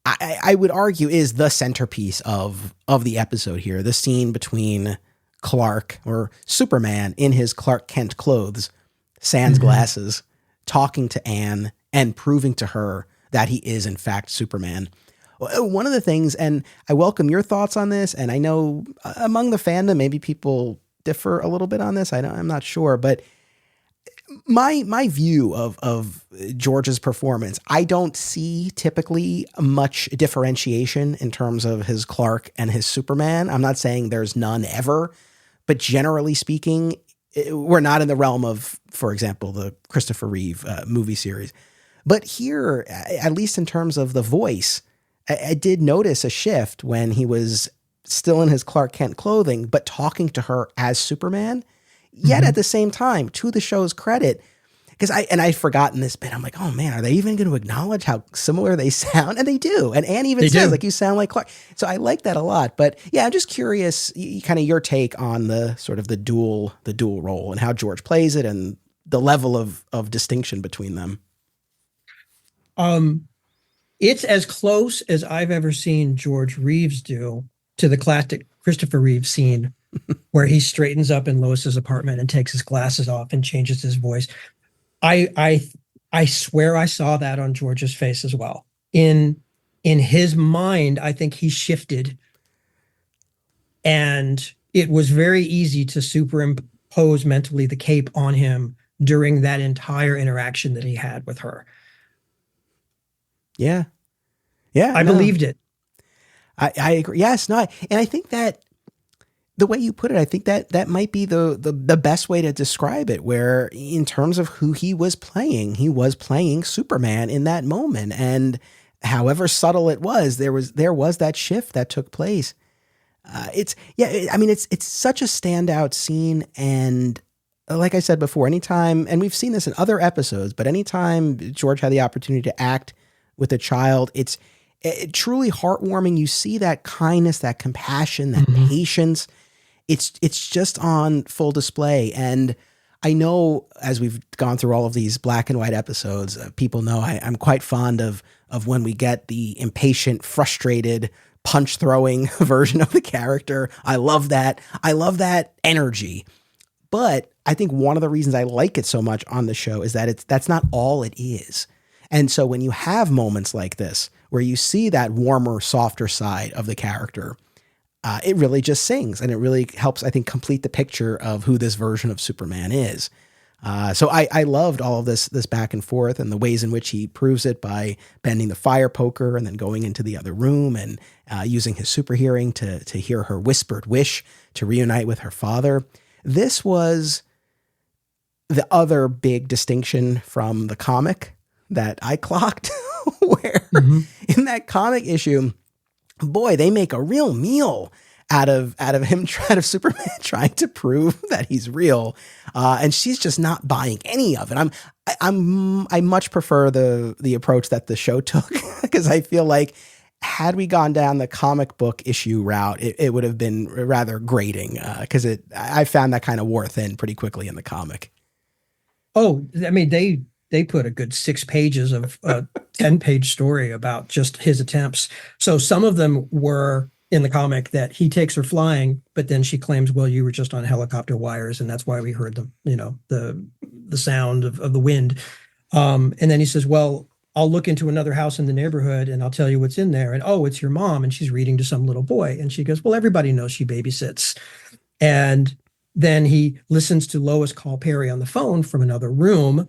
I would argue is the centerpiece of the episode here. The scene between Clark or Superman in his Clark Kent clothes, sans glasses, talking to Anne and proving to her that he is in fact Superman. One of the things, and I welcome your thoughts on this, and I know among the fandom, maybe people differ a little bit on this. I'm not sure, but my view of George's performance, I don't see typically much differentiation in terms of his Clark and his Superman. I'm not saying there's none ever, but generally speaking, we're not in the realm of, for example, the Christopher Reeve movie series. But here, at least in terms of the voice, I did notice a shift when he was still in his Clark Kent clothing, but talking to her as Superman. Yet at the same time, to the show's credit, because I'd forgotten this bit. I'm like, oh man, are they even going to acknowledge how similar they sound? And they do. And Anne even says, like, you sound like Clark. So I like that a lot. But yeah, I'm just curious, kind of your take on the sort of the dual role and how George plays it and the level of distinction between them. It's as close as I've ever seen George Reeves do to the classic Christopher Reeve scene where he straightens up in Lois's apartment and takes his glasses off and changes his voice. I swear I saw that on George's face as well. In his mind, I think he shifted, and it was very easy to superimpose mentally the cape on him during that entire interaction that he had with her. Yeah. I believed it. I agree. Yes, no, and I think that the way you put it, I think that might be the best way to describe it, where in terms of who he was playing Superman in that moment. And however subtle it was, there was that shift that took place. It's such a standout scene. And like I said before, anytime, and we've seen this in other episodes, but anytime George had the opportunity to act with a child, it's truly heartwarming. You see that kindness, that compassion, that patience. It's just on full display. And I know as we've gone through all of these black and white episodes, people know I'm quite fond of when we get the impatient, frustrated, punch throwing version of the character. I love that. I love that energy. But I think one of the reasons I like it so much on the show is that that's not all it is. And so when you have moments like this, where you see that warmer, softer side of the character, it really just sings, and it really helps, I think, complete the picture of who this version of Superman is. So I loved all of this back and forth and the ways in which he proves it by bending the fire poker and then going into the other room and using his super hearing to hear her whispered wish to reunite with her father. This was the other big distinction from the comic that I clocked, where in that comic issue, boy, they make a real meal out of him, out of Superman trying to prove that he's real, and she's just not buying any of it. I much prefer the approach that the show took, because I feel like had we gone down the comic book issue route, it would have been rather grating, because I found that kind of wore thin pretty quickly in the comic. Oh, I mean, they put a good 6 pages of a 10-page story about just his attempts. So some of them were in the comic that he takes her flying, but then she claims, well, you were just on helicopter wires, and that's why we heard the sound of the wind. And then he says, well, I'll look into another house in the neighborhood and I'll tell you what's in there. And, oh, it's your mom. And she's reading to some little boy. And she goes, well, everybody knows she babysits. And then he listens to Lois call Perry on the phone from another room.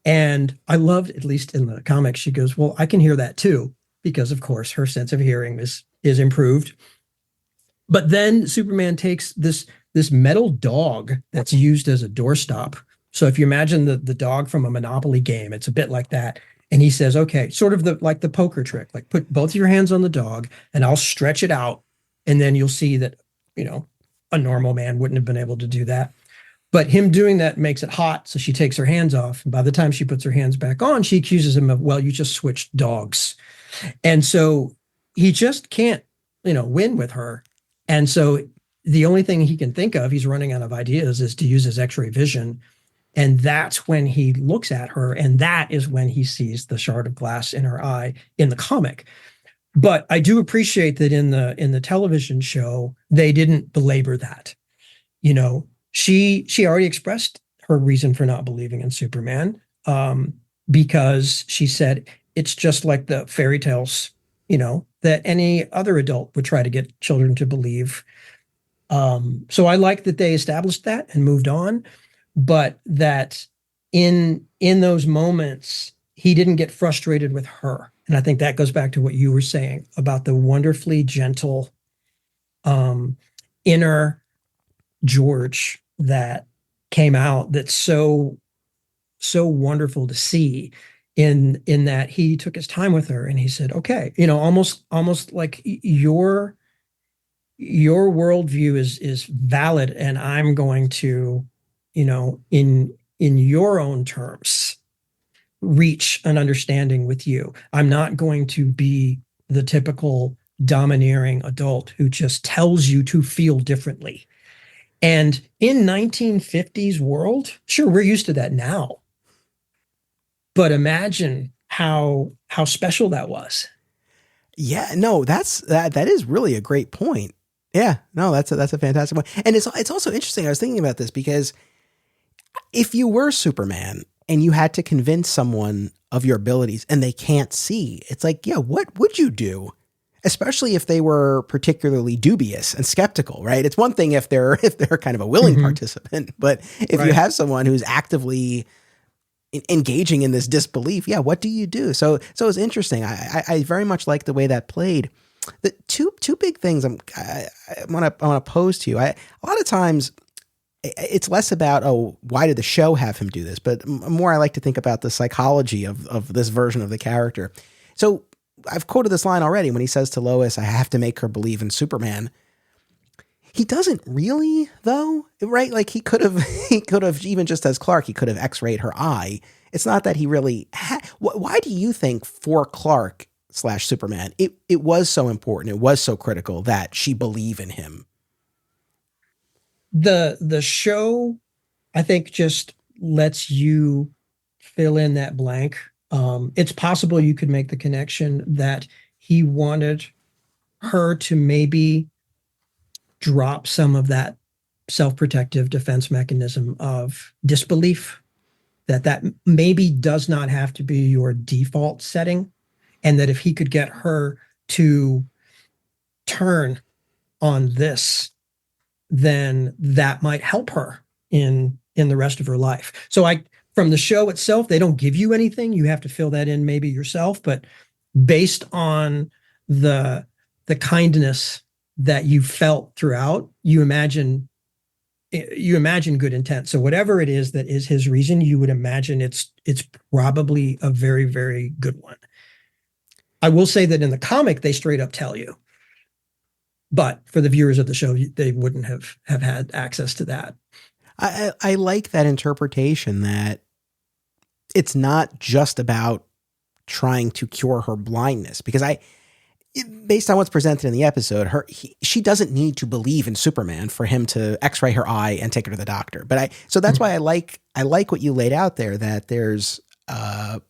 And I loved, at least in the comics, she goes, well, I can hear that too, because of course her sense of hearing is improved. But then Superman takes this this metal dog that's used as a doorstop. So if you imagine the dog from a Monopoly game, it's a bit like that. And he says, okay, sort of like the poker trick, like put both your hands on the dog and I'll stretch it out. And then you'll see that, a normal man wouldn't have been able to do that. But him doing that makes it hot. So she takes her hands off. And by the time she puts her hands back on, she accuses him of, well, you just switched dogs. And so he just can't, win with her. And so the only thing he can think of, he's running out of ideas, is to use his x-ray vision. And that's when he looks at her. And that is when he sees the shard of glass in her eye in the comic. But I do appreciate that in the television show, they didn't belabor that. She already expressed her reason for not believing in Superman, because she said it's just like the fairy tales, that any other adult would try to get children to believe. So I like that they established that and moved on, but that in those moments, he didn't get frustrated with her. And I think that goes back to what you were saying about the wonderfully gentle inner George that came out, that's so wonderful to see in that he took his time with her and he said, okay, almost like your worldview is valid, and I'm going to, in your own terms, reach an understanding with you. I'm not going to be the typical domineering adult who just tells you to feel differently. And in 1950s world, sure, we're used to that now. But imagine how special that was. Yeah, no, that is really a great point. Yeah, no, that's a fantastic one. And it's also interesting. I was thinking about this because if you were Superman and you had to convince someone of your abilities and they can't see, it's like, yeah, what would you do? Especially if they were particularly dubious and skeptical, right? It's one thing if they're kind of a willing participant, but if you have someone who's actively engaging in this disbelief, yeah, what do you do? So it's interesting. I very much like the way that played. The two big things I want to pose to you. A lot of times it's less about, why did the show have him do this? But more I like to think about the psychology of this version of the character. So I've quoted this line already when he says to Lois, I have to make her believe in Superman. He doesn't really, though, right? Like he could have, even just as Clark, he could have x-rayed her eye. It's not that he really why do you think for Clark / Superman, it was so important, it was so critical that she believe in him? The show, I think, just lets you fill in that blank. It's possible you could make the connection that he wanted her to maybe drop some of that self-protective defense mechanism of disbelief, that maybe does not have to be your default setting, and that if he could get her to turn on this, then that might help her in the rest of her life. So from the show itself, they don't give you anything. You have to fill that in maybe yourself, but based on the kindness that you felt throughout, you imagine good intent. So whatever it is that is his reason, you would imagine it's probably a very, very good one. I will say that in the comic, they straight up tell you, but for the viewers of the show, they wouldn't have had access to that. I like that interpretation, that it's not just about trying to cure her blindness, because based on what's presented in the episode, she doesn't need to believe in Superman for him to x-ray her eye and take her to the doctor. But so that's why I like what you laid out there, that there's a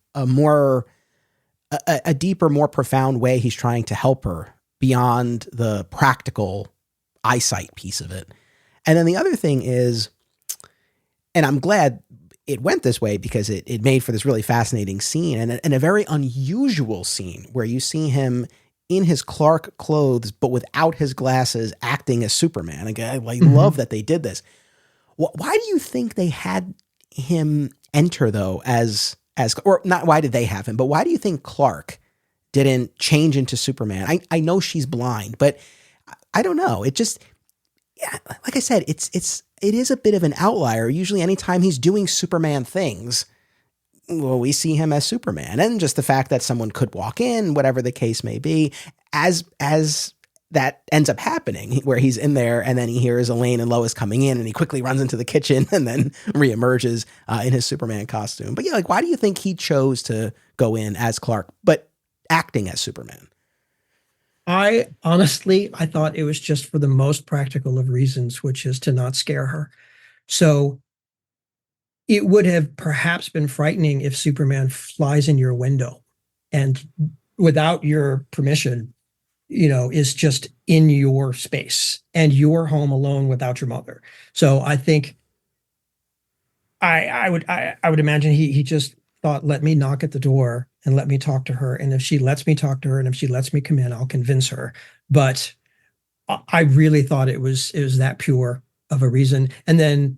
deeper, more profound way he's trying to help her beyond the practical eyesight piece of it. And then the other thing is, and I'm glad it went this way because it made for this really fascinating scene and a very unusual scene where you see him in his Clark clothes, but without his glasses, acting as Superman. I love that they did this. Why do you think they had him enter, though, or not why did they have him, but why do you think Clark didn't change into Superman? I know she's blind, but I don't know. yeah, like I said, it is a bit of an outlier. Usually, anytime he's doing Superman things, well, we see him as Superman, and just the fact that someone could walk in, whatever the case may be, as that ends up happening, where he's in there and then he hears Elaine and Lois coming in, and he quickly runs into the kitchen and then reemerges in his Superman costume. But yeah, like, why do you think he chose to go in as Clark, but acting as Superman? I thought it was just for the most practical of reasons, which is to not scare her. So it would have perhaps been frightening if Superman flies in your window and without your permission, is just in your space and you're home alone without your mother. So I think I would imagine he just thought, let me knock at the door and let me talk to her. And if she lets me talk to her and if she lets me come in, I'll convince her. But I really thought it was that pure of a reason. And then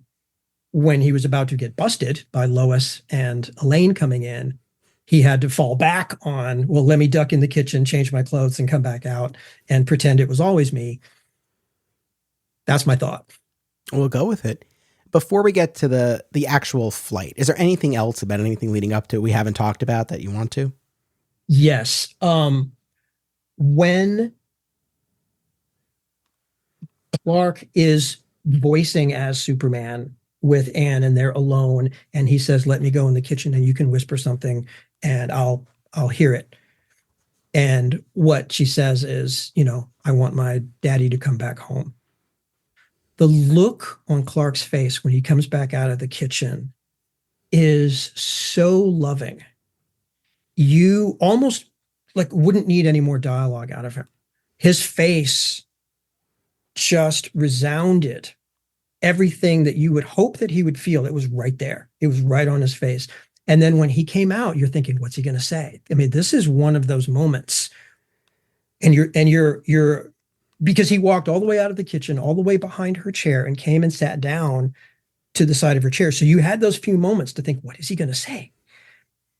when he was about to get busted by Lois and Elaine coming in, he had to fall back on, well, let me duck in the kitchen, change my clothes, and come back out and pretend it was always me. That's my thought. We'll go with it. Before we get to the actual flight, is there anything else about anything leading up to it we haven't talked about that you want to? Yes. When Clark is voicing as Superman with Anne and they're alone, and he says, let me go in the kitchen and you can whisper something and I'll hear it. And what she says is, I want my daddy to come back home. The look on Clark's face when he comes back out of the kitchen is so loving. You almost like wouldn't need any more dialogue out of him. His face just resounded everything that you would hope that he would feel. It was right there. It was right on his face. And then when he came out, you're thinking, what's he going to say? I mean, this is one of those moments. And you're because he walked all the way out of the kitchen, all the way behind her chair and came and sat down to the side of her chair. So you had those few moments to think, what is he going to say?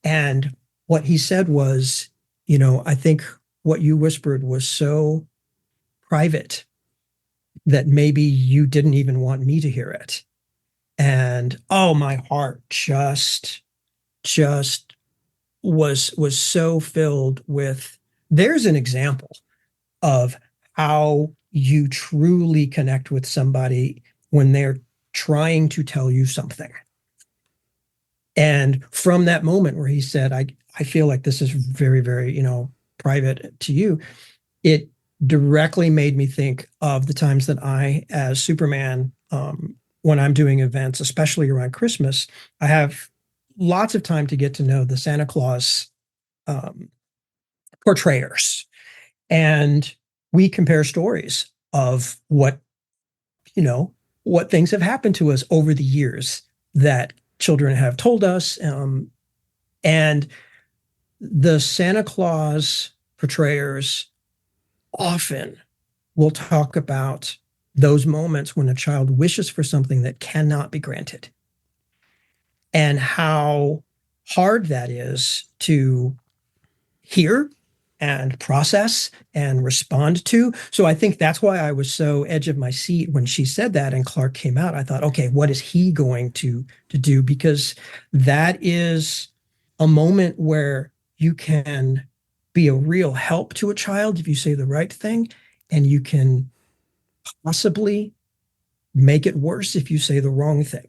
And what he said was, I think what you whispered was so private that maybe you didn't even want me to hear it. And oh, my heart just was so filled with, there's an example of how you truly connect with somebody when they're trying to tell you something. And from that moment where he said, I feel like this is very, very, private to you, it directly made me think of the times that I, as Superman, when I'm doing events, especially around Christmas, I have lots of time to get to know the Santa Claus portrayers. And we compare stories of what things have happened to us over the years that children have told us. And the Santa Claus portrayers often will talk about those moments when a child wishes for something that cannot be granted and how hard that is to hear and process and respond to. So I think that's why I was so edge of my seat when she said that and Clark came out. I thought, okay, what is he going to do? Because that is a moment where you can be a real help to a child if you say the right thing, and you can possibly make it worse if you say the wrong thing.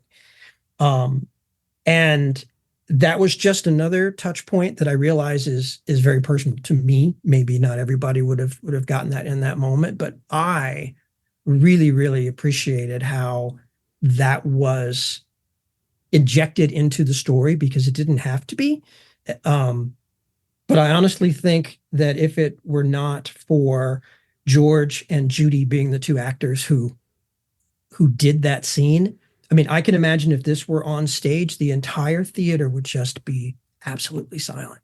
And that was just another touch point that I realize is very personal to me. Maybe not everybody would have gotten that in that moment, but I really, really appreciated how that was injected into the story because it didn't have to be. But I honestly think that if it were not for George and Judy being the two actors who did that scene, I mean, I can imagine if this were on stage, the entire theater would just be absolutely silent.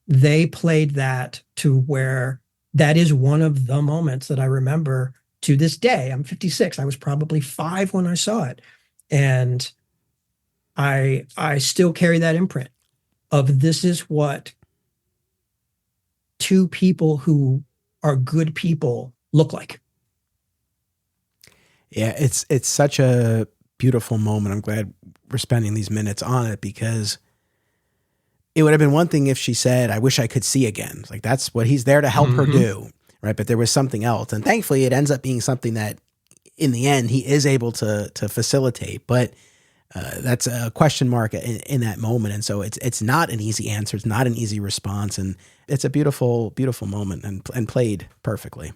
They played that to where that is one of the moments that I remember to this day. I'm 56. I was probably 5 when I saw it. And I still carry that imprint of this is what two people who are good people look like. Yeah, it's such a beautiful moment. I'm glad we're spending these minutes on it, because it would have been one thing if she said, "I wish I could see again." It's like, that's what he's there to help her do, right? But there was something else, and thankfully, it ends up being something that, in the end, he is able to facilitate. But that's a question mark in that moment, and so it's not an easy answer. It's not an easy response, and it's a beautiful, beautiful moment, and played perfectly.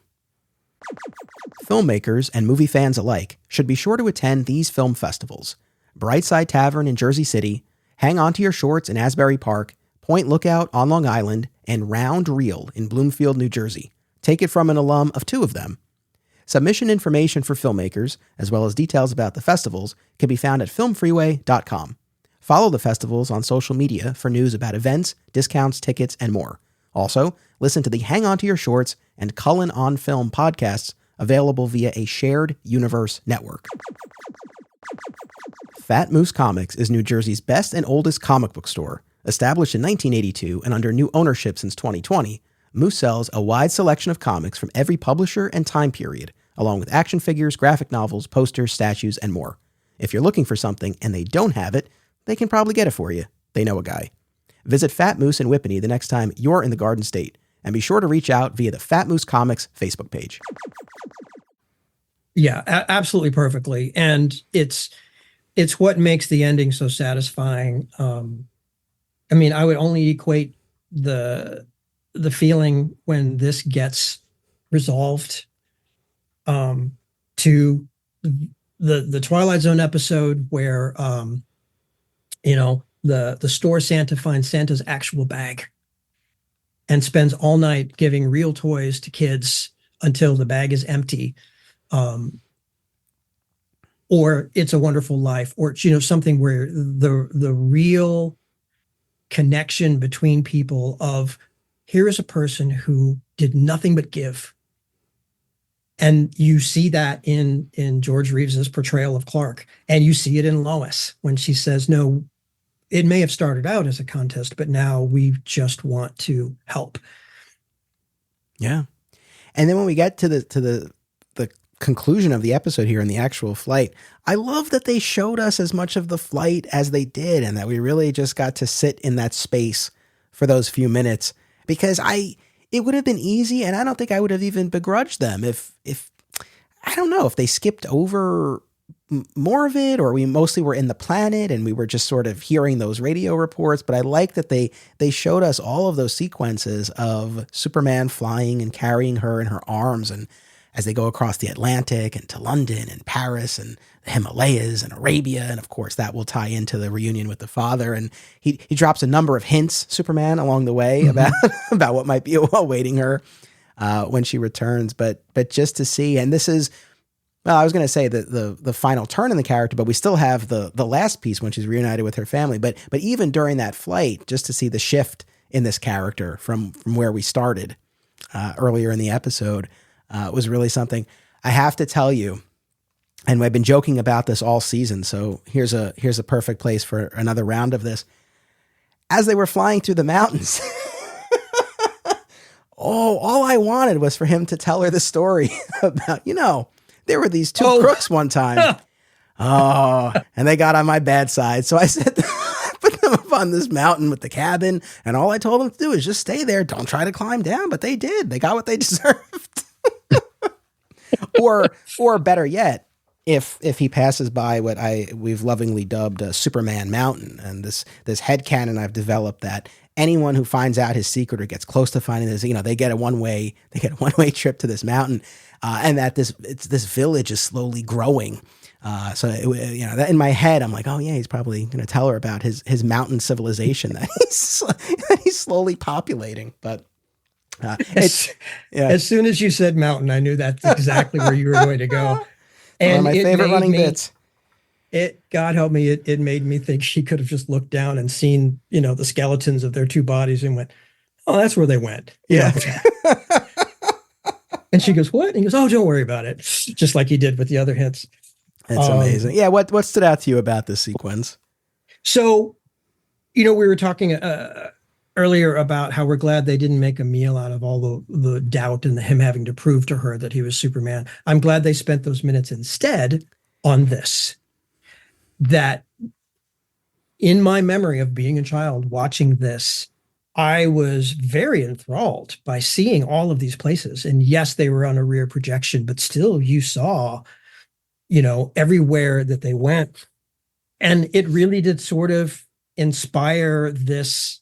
Filmmakers and movie fans alike should be sure to attend these film festivals: Brightside Tavern in Jersey City, Hang On to Your Shorts in Asbury Park, Point Lookout on Long Island, and Round Reel in Bloomfield, New Jersey. Take it from an alum of 2 of them. Submission information for filmmakers, as well as details about the festivals, can be found at filmfreeway.com. Follow the festivals on social media for news about events, discounts, tickets, and more. Also, listen to the Hang On to Your Shorts and Cullen on Film podcasts, available via a shared universe network. Fat Moose Comics is New Jersey's best and oldest comic book store. Established in 1982 and under new ownership since 2020, Moose sells a wide selection of comics from every publisher and time period, along with action figures, graphic novels, posters, statues, and more. If you're looking for something and they don't have it, they can probably get it for you. They know a guy. Visit Fat Moose in Whippany the next time you're in the Garden State, and be sure to reach out via the Fat Moose Comics Facebook page. Yeah, absolutely perfectly. And it's what makes the ending so satisfying. I mean, I would only equate the feeling when this gets resolved to the Twilight Zone episode where the store Santa finds Santa's actual bag and spends all night giving real toys to kids until the bag is empty. Or It's a Wonderful Life, or something where the real connection between people of, here is a person who did nothing but give. And you see that in George Reeves's portrayal of Clark, and you see it in Lois when she says, "No, it may have started out as a contest, but now we just want to help." Yeah. And then when we get to the conclusion of the episode here in the actual flight, I love that they showed us as much of the flight as they did, and that we really just got to sit in that space for those few minutes, because it would have been easy, and I don't think I would have even begrudged them if I don't know, if they skipped over more of it, or we mostly were in the planet and we were just sort of hearing those radio reports. But I like that they showed us all of those sequences of Superman flying and carrying her in her arms, and as they go across the Atlantic and to London and Paris and the Himalayas and Arabia. And of course, that will tie into the reunion with the father. And he drops a number of hints, Superman, along the way about what might be awaiting her when she returns. But just to see, and this is, well, I was going to say the final turn in the character, but we still have the last piece when she's reunited with her family. But even during that flight, just to see the shift in this character from where we started earlier in the episode, was really something. I have to tell you, and I've been joking about this all season, so here's a perfect place for another round of this. As they were flying through the mountains, all I wanted was for him to tell her the story about, there were these two crooks one time. And they got on my bad side. So I said, put them up on this mountain with the cabin, and all I told them to do is just stay there. Don't try to climb down. But they did. They got what they deserved. Or better yet, if he passes by what we've lovingly dubbed Superman Mountain, and this headcanon I've developed that anyone who finds out his secret or gets close to finding this, they get a one-way trip to this mountain, and that this village is slowly growing. So that in my head, I'm like, oh yeah, he's probably going to tell her about his mountain civilization that he's slowly populating. But as soon as you said mountain, I knew that's exactly where you were going to go. And one of my favorite running bits. God help me, it made me think she could have just looked down and seen, the skeletons of their two bodies and went, oh, that's where they went. Yeah. And she goes, what? And he goes, oh, don't worry about it. Just like he did with the other hints. That's amazing. Yeah. What stood out to you about this sequence? So, we were talking earlier about how we're glad they didn't make a meal out of all the doubt and him having to prove to her that he was Superman. I'm glad they spent those minutes instead on this. That in my memory of being a child watching this, I was very enthralled by seeing all of these places. And yes, they were on a rear projection, but still you saw, everywhere that they went. And it really did sort of inspire this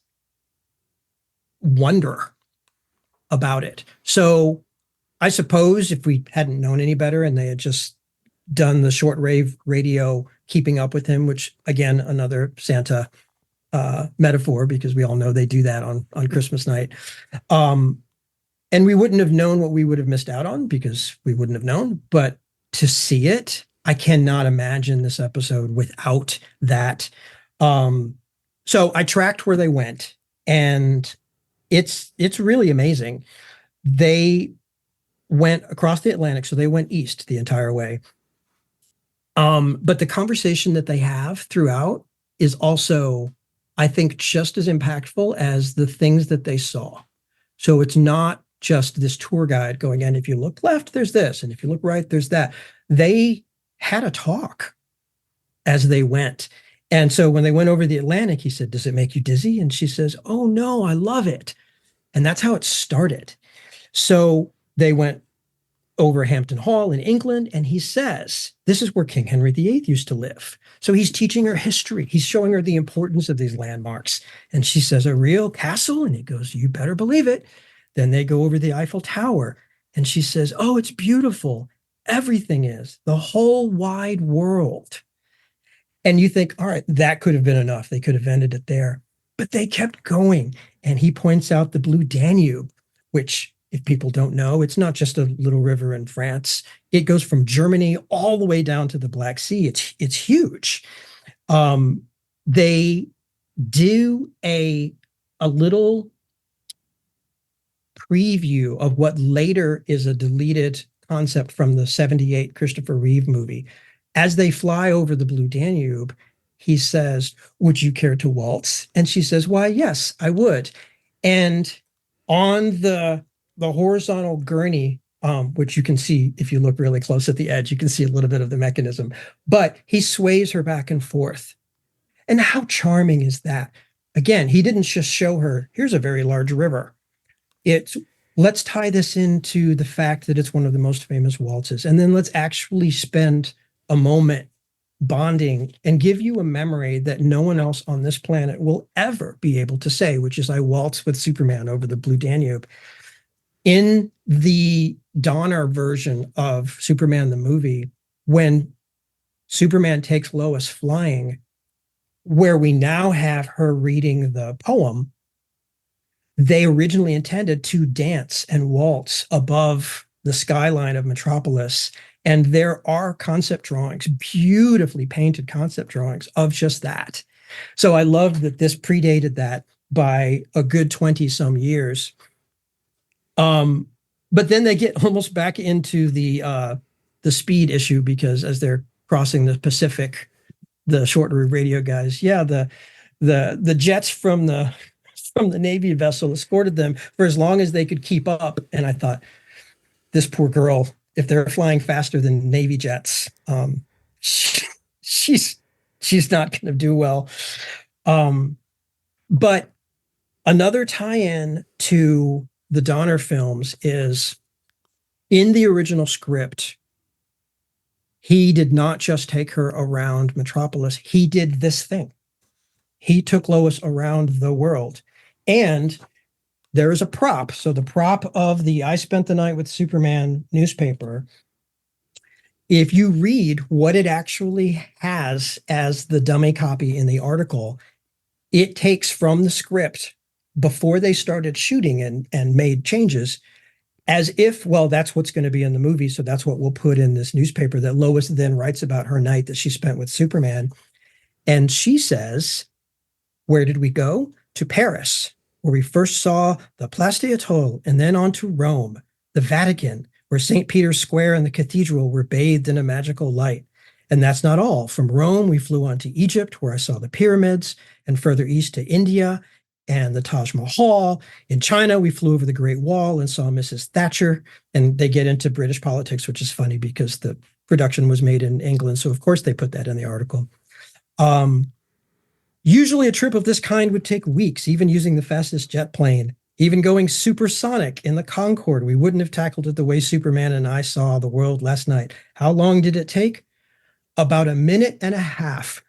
wonder about it. So I suppose if we hadn't known any better and they had just done the shortwave radio keeping up with him, which again, another Santa metaphor, because we all know they do that on Christmas night. And we wouldn't have known what we would have missed out on because we wouldn't have known. But to see it, I cannot imagine this episode without that. So I tracked where they went, and it's really amazing. They went across the Atlantic, so they went east the entire way. But the conversation that they have throughout is also, I think, just as impactful as the things that they saw. So it's not just this tour guide going, and if you look left, there's this, and if you look right, there's that. They had a talk as they went. And so when they went over the Atlantic, he said, "Does it make you dizzy?" And she says, "Oh, no, I love it." And that's how it started. So they went over Hampton Hall in England, and he says, this is where King Henry VIII used to live. So he's teaching her history. He's showing her the importance of these landmarks. And she says, "A real castle?" And he goes, "You better believe it." Then they go over the Eiffel Tower, and she says, "Oh, it's beautiful. Everything is, the whole wide world." And you think, all right, that could have been enough. They could have ended it there. But they kept going. And he points out the Blue Danube, which, if people don't know, it's not just a little river in France. It goes from Germany all the way down to the Black Sea. It's huge. They do a little preview of what later is a deleted concept from the 78 Christopher Reeve movie. As they fly over the Blue Danube, he says, "Would you care to waltz?" And she says, "Why, yes, I would." And on the horizontal gurney, which you can see if you look really close at the edge, you can see a little bit of the mechanism, but he sways her back and forth. And how charming is that? Again, he didn't just show her, here's a very large river. Let's tie this into the fact that it's one of the most famous waltzes. And then let's actually spend a moment bonding and give you a memory that no one else on this planet will ever be able to say, which is, I waltzed with Superman over the Blue Danube. In the Donner version of Superman the movie, when Superman takes Lois flying, where we now have her reading the poem, they originally intended to dance and waltz above the skyline of Metropolis. And there are concept drawings, beautifully painted concept drawings of just that. So I love that this predated that by a good 20 some years. But then they get almost back into the speed issue, because as they're crossing the Pacific, the shortwave radio guys, the jets from the Navy vessel escorted them for as long as they could keep up. And I thought, this poor girl, if they're flying faster than Navy jets, she's not going to do well. But another tie-in to the Donner films is, in the original script, he did not just take her around Metropolis. He did this thing. He took Lois around the world. And there is a prop. So the prop of the I Spent the Night with Superman newspaper, if you read what it actually has as the dummy copy in the article, it takes from the script before they started shooting and made changes, as if, well, that's what's going to be in the movie, so that's what we'll put in this newspaper that Lois then writes about her night that she spent with Superman. And she says, "Where did we go? To Paris, where we first saw the Place d'Étoile, and then on to Rome, the Vatican, where St. Peter's Square and the cathedral were bathed in a magical light. And that's not all. From Rome, we flew on to Egypt, where I saw the pyramids, and further east to India. and the Taj Mahal. In China, we flew over the Great Wall and saw Mrs. Thatcher. And they get into British politics, which is funny because the production was made in England. So, of course, they put that in the article. Usually, a trip of this kind would take weeks, even using the fastest jet plane. Even going supersonic in the Concorde, we wouldn't have tackled it the way Superman and I saw the world last night. How long did it take? About a minute and a half.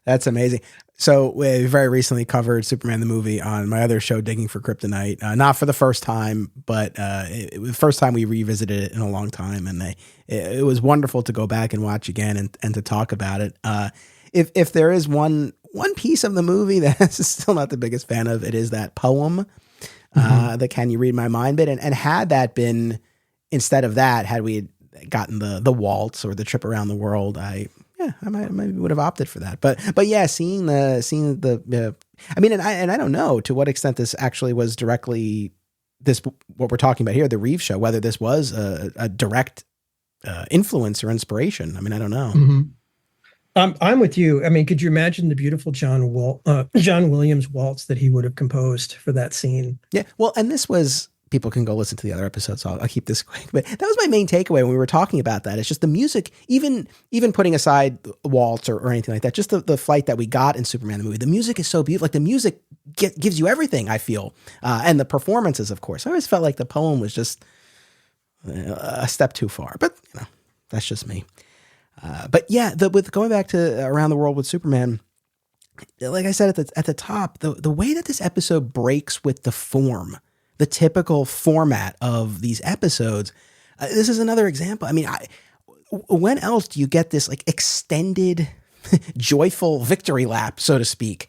That's amazing. So we very recently covered Superman the movie on my other show, Digging for Kryptonite. Not for the first time, but it was the first time we revisited it in a long time, and it was wonderful to go back and watch again and to talk about it. If there is one piece of the movie that I'm still not the biggest fan of, it is that poem, the "Can You Read My Mind" bit. And had that been instead of that, had we gotten the waltz or the trip around the world, I maybe would have opted for that. But yeah, seeing the I mean, and I don't know to what extent this actually was directly what we're talking about here, the Reeves show, whether this was a direct influence or inspiration. I mean, I don't know. Mm-hmm. I'm with you. I mean, could you imagine the beautiful John Williams waltz that he would have composed for that scene? Yeah. Well, and this was, people can go listen to the other episodes, so I'll keep this quick. But that was my main takeaway when we were talking about that. It's just the music, even putting aside waltz or anything like that, just the flight that we got in Superman the movie. The music is so beautiful. Like the music gives you everything, I feel. And the performances, of course. I always felt like the poem was just a step too far. But, that's just me. But yeah, with going back to Around the World with Superman, like I said at the top, the way that this episode breaks with the form, the typical format of these episodes, this is another example. I mean, when else do you get this like extended, joyful victory lap, so to speak,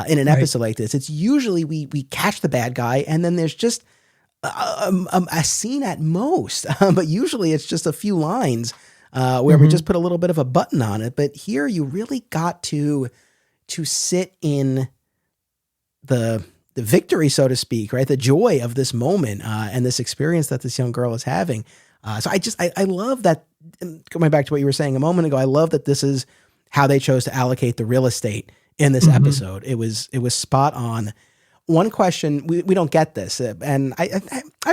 in an episode like this? It's usually we catch the bad guy and then there's just a scene at most, but usually it's just a few lines. Where we just put a little bit of a button on it. But here you really got to sit in the victory, so to speak, right? The joy of this moment and this experience that this young girl is having. So I love that, going back to what you were saying a moment ago, I love that this is how they chose to allocate the real estate in this episode. It was spot on. One question, we don't get this, and I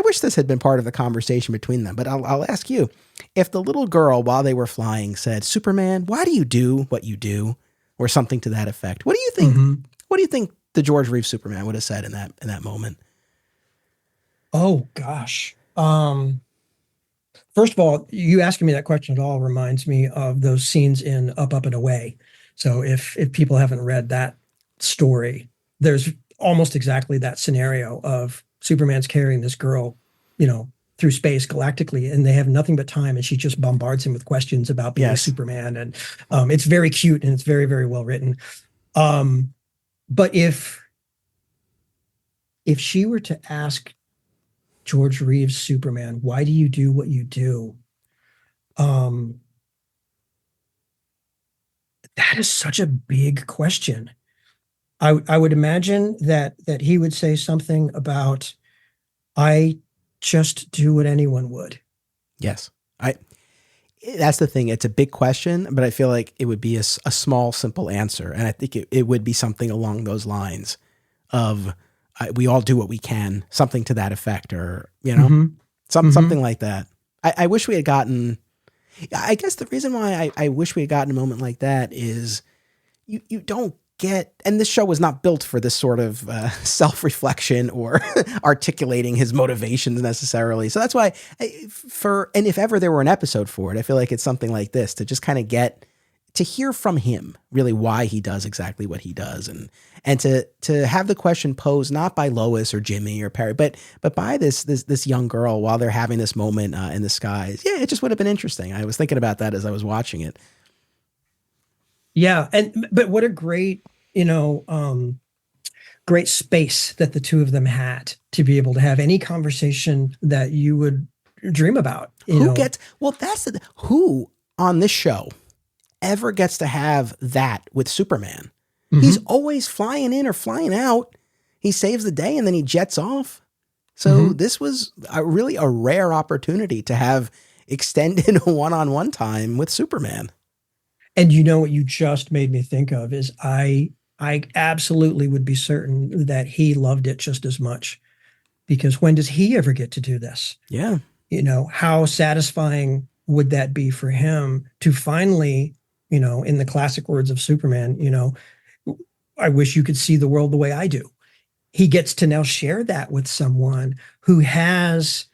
wish this had been part of the conversation between them, but I'll ask you. If the little girl, while they were flying, said, "Superman, why do you do what you do?" or something to that effect, what do you think? What do you think the George Reeves Superman would have said in that moment? Oh gosh. First of all, you asking me that question at all reminds me of those scenes in Up, Up and Away. So if people haven't read that story, there's almost exactly that scenario of Superman's carrying this girl, through space galactically, and they have nothing but time, and she just bombards him with questions about being Superman, and it's very cute and it's very, very well written. But if she were to ask George Reeves Superman, why do you do what you do? That is such a big question. I would imagine that he would say something about, I just do what anyone would. Yes. That's the thing. It's a big question, but I feel like it would be a small, simple answer. And I think it would be something along those lines of, we all do what we can, something to that effect, or, something like that. I wish we had gotten, I guess the reason why I wish we had gotten a moment like that is you don't get, and this show was not built for this sort of self-reflection or articulating his motivations necessarily. So that's why and if ever there were an episode for it, I feel like it's something like this, to just kind of get to hear from him really why he does exactly what he does. And to have the question posed, not by Lois or Jimmy or Perry, but by this young girl while they're having this moment in the skies. Yeah. It just would have been interesting. I was thinking about that as I was watching it. Yeah. But what a great, great space that the two of them had to be able to have any conversation that you would dream about. Who on this show ever gets to have that with Superman? He's always flying in or flying out. He saves the day and then he jets off. So this was really a rare opportunity to have extended one-on-one time with Superman. And you know what you just made me think of is I absolutely would be certain that he loved it just as much, because when does he ever get to do this? Yeah. You know, how satisfying would that be for him to finally, you know, in the classic words of Superman, you know, I wish you could see the world the way I do. He gets to now share that with someone who has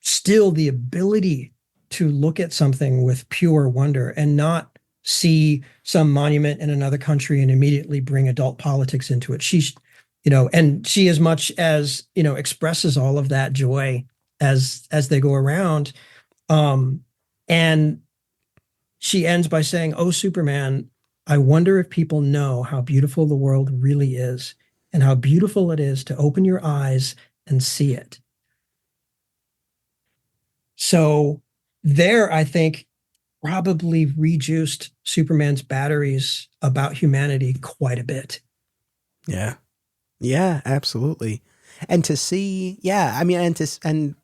still the ability to look at something with pure wonder and not see some monument in another country and immediately bring adult politics into it. She's, you know, and she as much as, you know, expresses all of that joy as they go around. And she ends by saying, "Oh, Superman, I wonder if people know how beautiful the world really is and how beautiful it is to open your eyes and see it." So there, I think, probably rejuiced Superman's batteries about humanity quite a bit. Yeah. Yeah, absolutely. And to see, yeah, I mean, and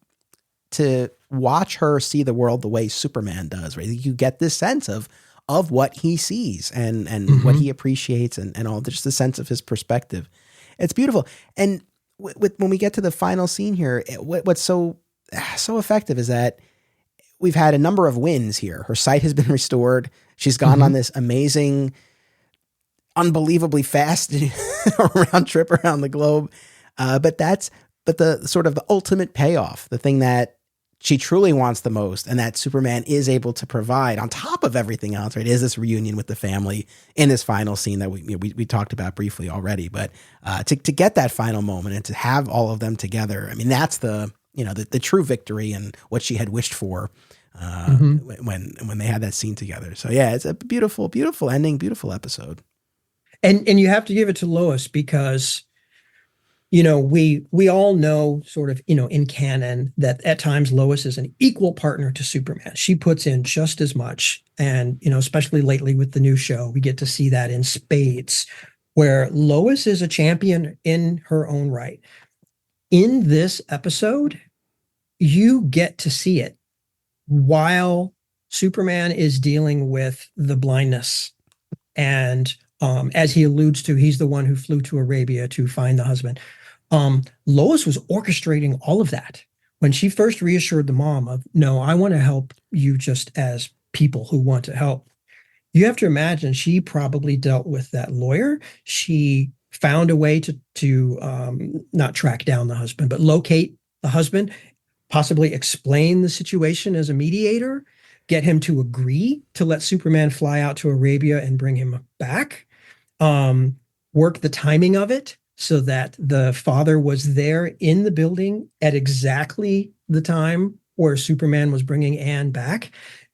to watch her see the world the way Superman does, right? You get this sense of what he sees and what he Mm-hmm. appreciates and all, just the sense of his perspective. It's beautiful. And when we get to the final scene here, what's so effective is that we've had a number of wins here. Her sight has been restored. She's gone on Mm-hmm. this amazing, unbelievably fast round trip around the globe. But the sort of the ultimate payoff, the thing that she truly wants the most, and that Superman is able to provide on top of everything else, right? Is this reunion with the family in this final scene that we talked about briefly already. But to get that final moment and to have all of them together, I mean, that's the true victory and what she had wished for Mm-hmm. when they had that scene together. So yeah, it's a beautiful, beautiful ending, beautiful episode. And you have to give it to Lois because, you know, we all know sort of, you know, in canon that at times Lois is an equal partner to Superman. She puts in just as much. And, you know, especially lately with the new show, we get to see that in spades, where Lois is a champion in her own right. In this episode, you get to see it while Superman is dealing with the blindness. And as he alludes to, he's the one who flew to Arabia to find the husband. Lois was orchestrating all of that when she first reassured the mom of, no, I want to help you just as people who want to help. You have to imagine she probably dealt with that lawyer. She found a way to not track down the husband, but locate the husband, possibly explain the situation as a mediator, get him to agree to let Superman fly out to Arabia and bring him back, um, work the timing of it so that the father was there in the building at exactly the time where Superman was bringing Anne back,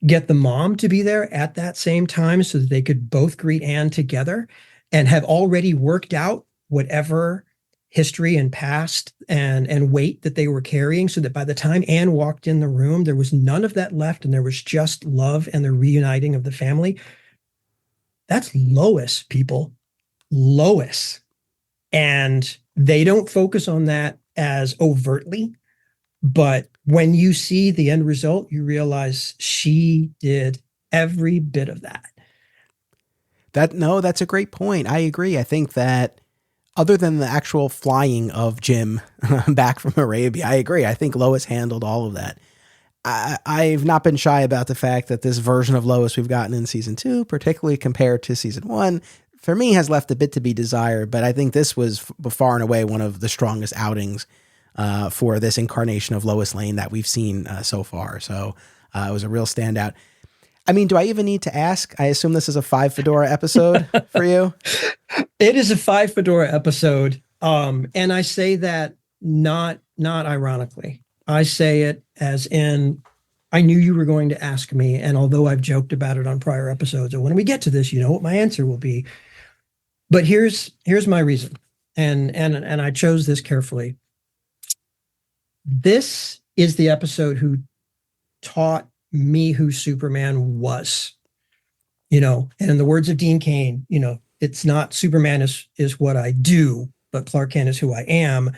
get the mom to be there at that same time so that they could both greet Anne together and have already worked out whatever history and past and weight that they were carrying so that by the time Anne walked in the room, there was none of that left and there was just love and the reuniting of the family. That's Lois, people. Lois. And they don't focus on that as overtly, but when you see the end result, you realize she did every bit of that. That's a great point. I agree. I think that other than the actual flying of Jim back from Arabia, I agree. I think Lois handled all of that. I've not been shy about the fact that this version of Lois we've gotten in season 2, particularly compared to season 1, for me has left a bit to be desired. But I think this was far and away one of the strongest outings for this incarnation of Lois Lane that we've seen so far. So it was a real standout. I mean, do I even need to ask? I assume this is a 5 Fedora episode for you. It is a 5 Fedora episode. And I say that not ironically. I say it as in I knew you were going to ask me, and although I've joked about it on prior episodes, and when we get to this, you know what my answer will be. But here's my reason. And I chose this carefully. This is the episode who taught me who Superman was. You know, and in the words of Dean Cain, you know, it's not Superman is what I do, but Clark Kent is who I am.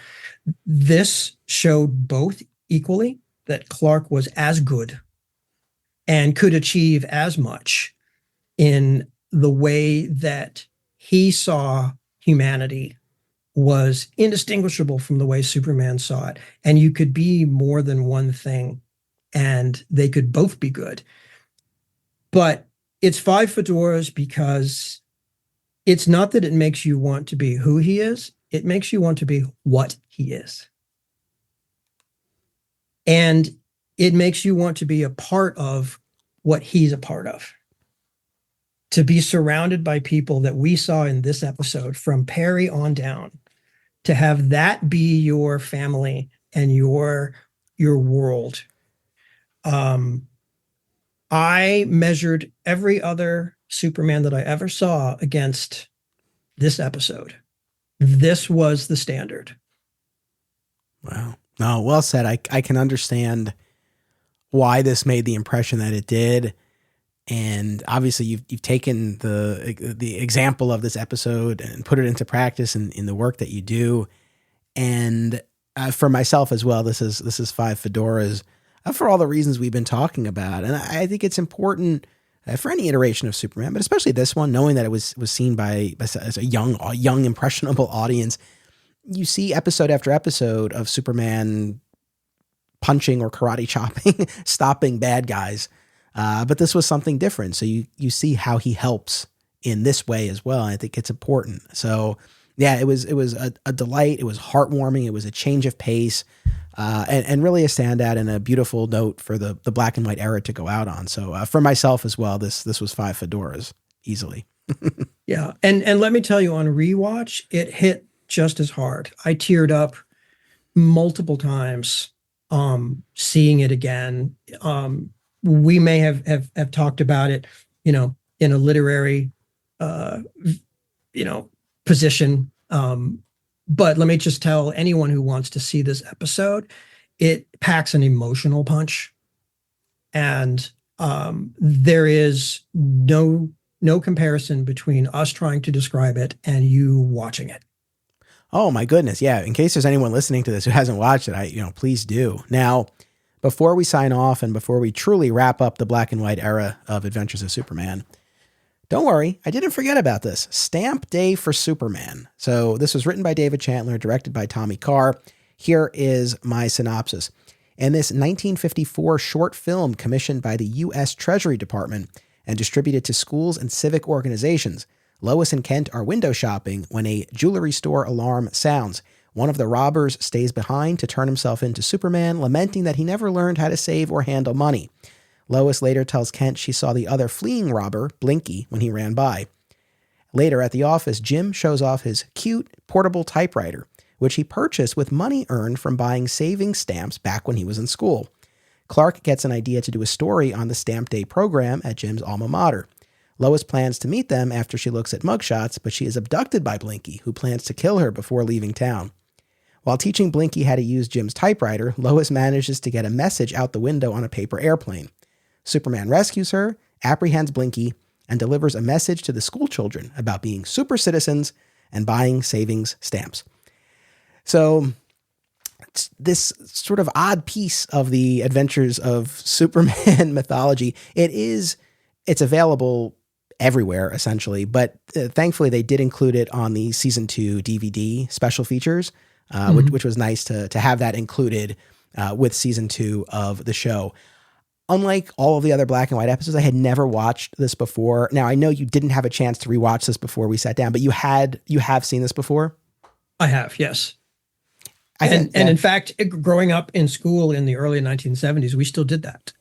This showed both equally that Clark was as good and could achieve as much in the way that he saw humanity was indistinguishable from the way Superman saw it. And you could be more than one thing, and they could both be good. But it's five fedoras because it's not that it makes you want to be who he is, it makes you want to be what he is. And it makes you want to be a part of what he's a part of. To be surrounded by people that we saw in this episode from Perry on down, to have that be your family and your world. I measured every other Superman that I ever saw against this episode. This was the standard. Wow. No, well said. I can understand why this made the impression that it did. And obviously you've taken the example of this episode and put it into practice in the work that you do. And for myself as well, this is five fedoras for all the reasons we've been talking about. And I think it's important for any iteration of Superman, but especially this one, knowing that it was seen by as a young impressionable audience. You see episode after episode of Superman punching or karate chopping, stopping bad guys. But this was something different. So you see how he helps in this way as well. And I think it's important. So yeah, it was a delight. It was heartwarming. It was a change of pace, and really a standout and a beautiful note for the black and white era to go out on. So for myself as well, this was five fedoras easily. Yeah. And let me tell you, on rewatch, it hit just as hard. I teared up multiple times seeing it again. We may have talked about it, in a literary, position. But let me just tell anyone who wants to see this episode, it packs an emotional punch, and there is no comparison between us trying to describe it and you watching it. Oh my goodness. Yeah. In case there's anyone listening to this who hasn't watched it, please do. Now, before we sign off and before we truly wrap up the black and white era of Adventures of Superman, don't worry, I didn't forget about this. Stamp Day for Superman. So this was written by David Chandler, directed by Tommy Carr. Here is my synopsis. In this 1954 short film commissioned by the U.S. Treasury Department and distributed to schools and civic organizations, Lois and Kent are window shopping when a jewelry store alarm sounds. One of the robbers stays behind to turn himself into Superman, lamenting that he never learned how to save or handle money. Lois later tells Kent she saw the other fleeing robber, Blinky, when he ran by. Later at the office, Jim shows off his cute, portable typewriter, which he purchased with money earned from buying savings stamps back when he was in school. Clark gets an idea to do a story on the Stamp Day program at Jim's alma mater. Lois plans to meet them after she looks at mugshots, but she is abducted by Blinky, who plans to kill her before leaving town. While teaching Blinky how to use Jim's typewriter, Lois manages to get a message out the window on a paper airplane. Superman rescues her, apprehends Blinky, and delivers a message to the school children about being super citizens and buying savings stamps. So this sort of odd piece of the Adventures of Superman mythology, it's available everywhere essentially, but thankfully they did include it on the season 2 DVD special features, which was nice to have that included with season 2 of the show. Unlike all of the other black and white episodes, I had never watched this before. Now I know you didn't have a chance to rewatch this before we sat down, but you have seen this before? I have, yes. And in fact, growing up in school in the early 1970s, we still did that.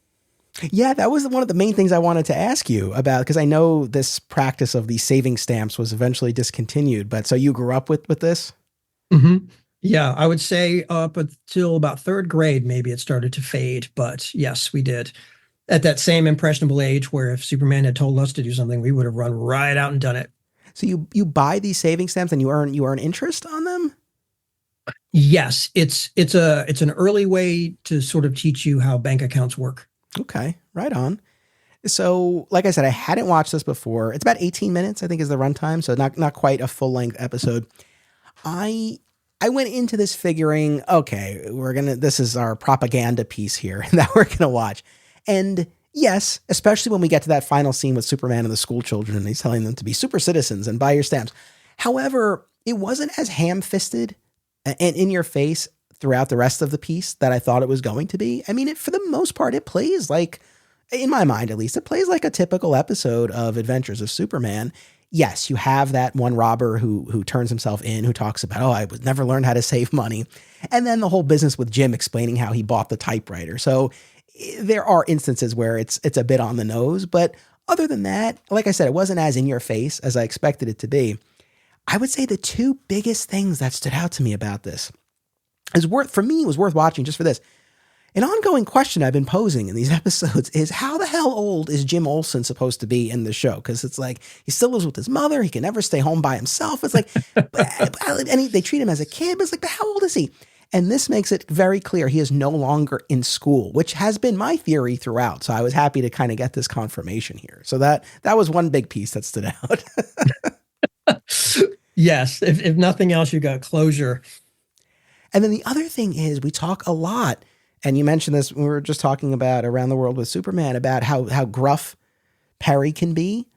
Yeah, that was one of the main things I wanted to ask you about, because I know this practice of the saving stamps was eventually discontinued. But so you grew up with this? Mm-hmm. Yeah, I would say up until about third grade, maybe it started to fade. But yes, we did. At that same impressionable age where if Superman had told us to do something, we would have run right out and done it. So you buy these saving stamps and you earn interest on them? Yes, it's an early way to sort of teach you how bank accounts work. Okay, right on. So, like I said, I hadn't watched this before. It's about 18 minutes, I think, is the runtime, so not quite a full-length episode. I went into this figuring, okay, this is our propaganda piece here that we're gonna watch. And Yes, especially when we get to that final scene with Superman and the school children and he's telling them to be super citizens and buy your stamps. However, it wasn't as ham fisted and in your face throughout the rest of the piece that I thought it was going to be. I mean, for the most part, it plays like, in my mind at least, it plays like a typical episode of Adventures of Superman. Yes, you have that one robber who turns himself in, who talks about, oh, I would never learn how to save money. And then the whole business with Jim explaining how he bought the typewriter. So there are instances where it's a bit on the nose, but other than that, like I said, it wasn't as in your face as I expected it to be. I would say the two biggest things that stood out to me about this was worth watching just for this. An ongoing question I've been posing in these episodes is how the hell old is Jim Olsen supposed to be in the show? Because it's like he still lives with his mother. He can never stay home by himself. It's like, and they treat him as a kid. But it's like, but how old is he? And this makes it very clear he is no longer in school, which has been my theory throughout. So I was happy to kind of get this confirmation here. So that was one big piece that stood out. Yes, if nothing else, you got closure. And then the other thing is we talk a lot, and you mentioned this when we were just talking about Around the World with Superman, about how gruff Perry can be.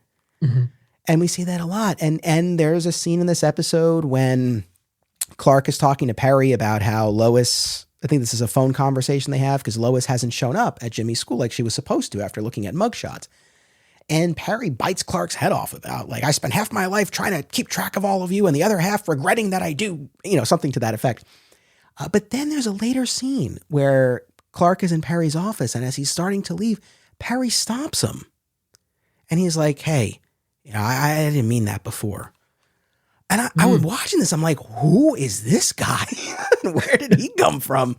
Mm-hmm. And we see that a lot. And there's a scene in this episode when Clark is talking to Perry about how Lois, I think this is a phone conversation they have because Lois hasn't shown up at Jimmy's school like she was supposed to after looking at mugshots. And Perry bites Clark's head off about, like, I spent half my life trying to keep track of all of you and the other half regretting that I do, something to that effect. But then there's a later scene where Clark is in Perry's office, and as he's starting to leave, Perry stops him. And he's like, hey, I didn't mean that before. And I was watching this. I'm like, who is this guy? Where did he come from?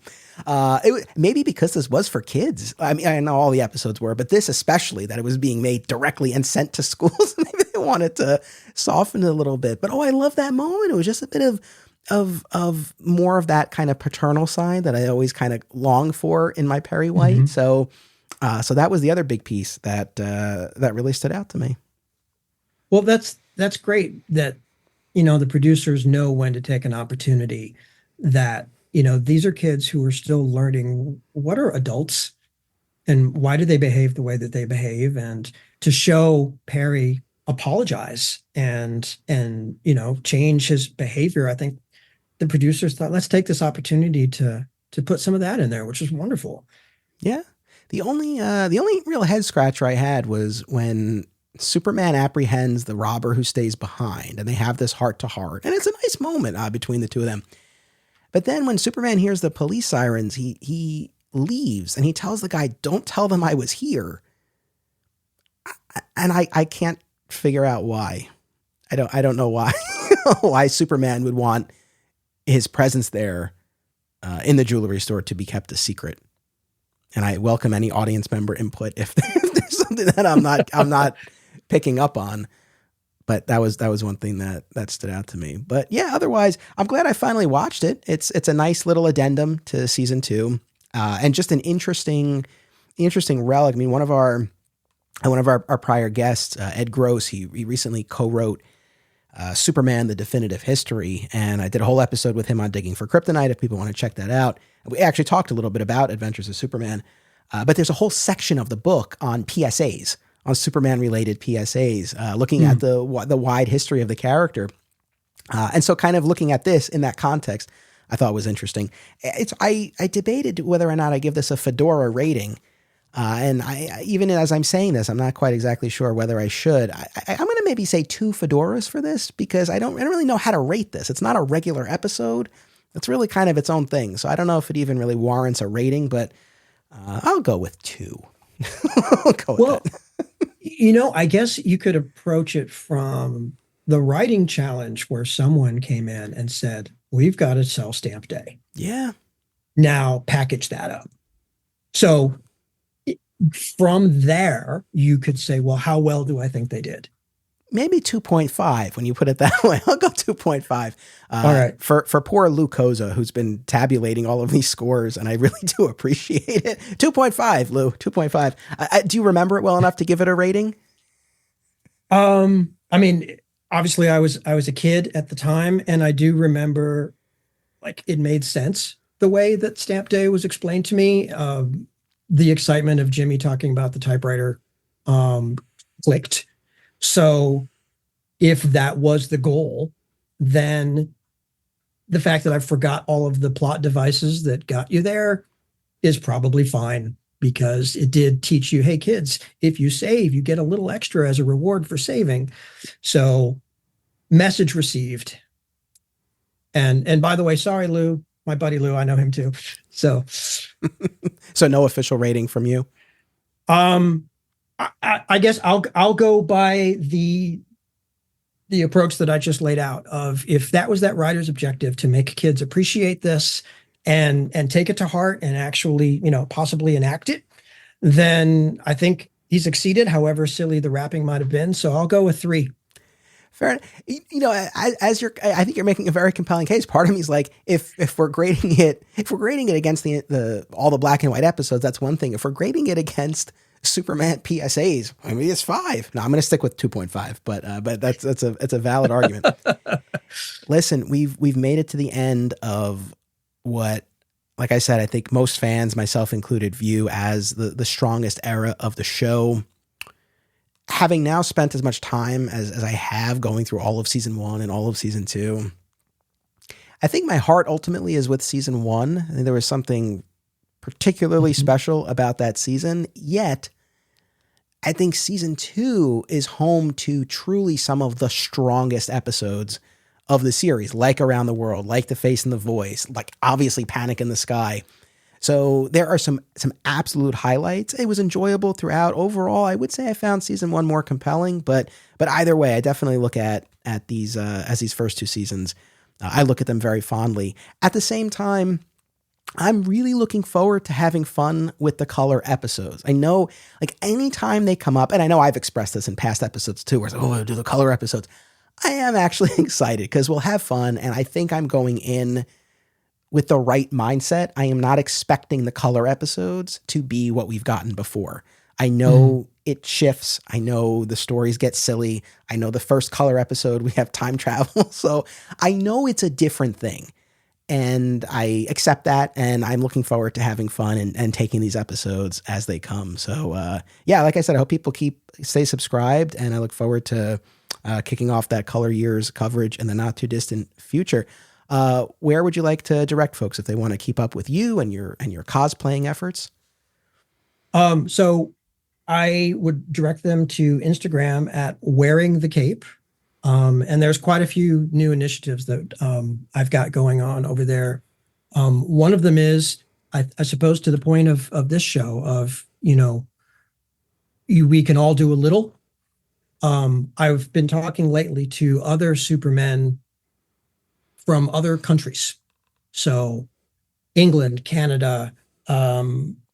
Maybe because this was for kids. I mean, I know all the episodes were, but this especially, that it was being made directly and sent to schools. Maybe they wanted to soften it a little bit. But I love that moment. It was just a bit of more of that kind of paternal side that I always kind of long for in my Perry White. Mm-hmm. So that was the other big piece that really stood out to me. Well, that's great that the producers know when to take an opportunity, that these are kids who are still learning what are adults and why do they behave the way that they behave, and to show Perry apologize and change his behavior. I think the producers thought, let's take this opportunity to put some of that in there, which is wonderful. Yeah. The only real head scratcher I had was when Superman apprehends the robber who stays behind, and they have this heart to heart, and it's a nice moment between the two of them. But then when Superman hears the police sirens, he leaves and he tells the guy, "Don't tell them I was here." And I can't figure out why. I don't know why why Superman would want his presence there in the jewelry store to be kept a secret. And I welcome any audience member input if there's something that I'm not picking up on. But that was one thing that stood out to me. But yeah, otherwise, I'm glad I finally watched it. It's a nice little addendum to season 2, and just an interesting relic. I mean, one of our prior guests, Ed Gross, he recently co-wrote Superman: The Definitive History, and I did a whole episode with him on Digging for Kryptonite. If people want to check that out, we actually talked a little bit about Adventures of Superman. But there's a whole section of the book on PSAs. On Superman-related PSAs, looking at the wide history of the character. And so kind of looking at this in that context, I thought was interesting. I debated whether or not I give this a Fedora rating. And I even as I'm saying this, I'm not quite exactly sure whether I should. I'm going to maybe say 2 Fedoras for this, because I don't really know how to rate this. It's not a regular episode. It's really kind of its own thing. So I don't know if it even really warrants a rating, but I'll go with 2. I'll go with that. I guess you could approach it from the writing challenge where someone came in and said, we've got to sell Stamp Day. Yeah. Now package that up. So from there, you could say, well, how well do I think they did? Maybe 2.5 when you put it that way. I'll go 2.5. All right. For poor Lou Koza, who's been tabulating all of these scores, and I really do appreciate it. 2.5, Lou, 2.5. Do you remember it well enough to give it a rating? I mean, obviously I was a kid at the time, and I do remember, like, it made sense the way that Stamp Day was explained to me. the excitement of Jimmy talking about the typewriter um, clicked. So if that was the goal, then the fact that I forgot all of the plot devices that got you there is probably fine because it did teach you, hey kids, if you save, you get a little extra as a reward for saving. So message received. And by the way, sorry, Lou, my buddy Lou, I know him too. So So no official rating from you. um I guess I'll go by the approach that I just laid out of if that was that writer's objective to make kids appreciate this and take it to heart and actually, possibly enact it, then I think he succeeded, however silly the wrapping might have been. So I'll go with 3. Fair. I think you're making a very compelling case. Part of me is like, if we're grading it, against the all the black and white episodes, that's one thing. If we're grading it against Superman PSAs, I mean, it's 5. No, I'm going to stick with 2.5, but that's a valid argument. Listen, we've made it to the end of what, like I said, I think most fans, myself included, view as the strongest era of the show. Having now spent as much time as I have going through all of season 1 and all of season 2, I think my heart ultimately is with season 1. I think there was something particularly special about that season. Yet, I think season 2 is home to truly some of the strongest episodes of the series, like Around the World, like The Face and the Voice, like obviously Panic in the Sky. So there are some absolute highlights. It was enjoyable throughout. Overall, I would say I found season 1 more compelling, but either way, I definitely look at these as these first 2 seasons. I look at them very fondly. At the same time, I'm really looking forward to having fun with the color episodes. I know, like, anytime they come up, and I know I've expressed this in past episodes too, where it's like, oh, do the color episodes. I am actually excited because we'll have fun, and I think I'm going in with the right mindset. I am not expecting the color episodes to be what we've gotten before. I know it shifts. I know the stories get silly. I know the first color episode, we have time travel. So I know it's a different thing. And I accept that. And I'm looking forward to having fun and taking these episodes as they come. So yeah, like I said, I hope people stay subscribed. And I look forward to kicking off that Color Years coverage in the not too distant future. Where would you like to direct folks if they want to keep up with you and your cosplaying efforts? So I would direct them to Instagram at Wearing the Cape. And there's quite a few new initiatives that I've got going on over there. One of them is, I suppose, to the point of this show of, we can all do a little. I've been talking lately to other Supermen from other countries. So England, Canada,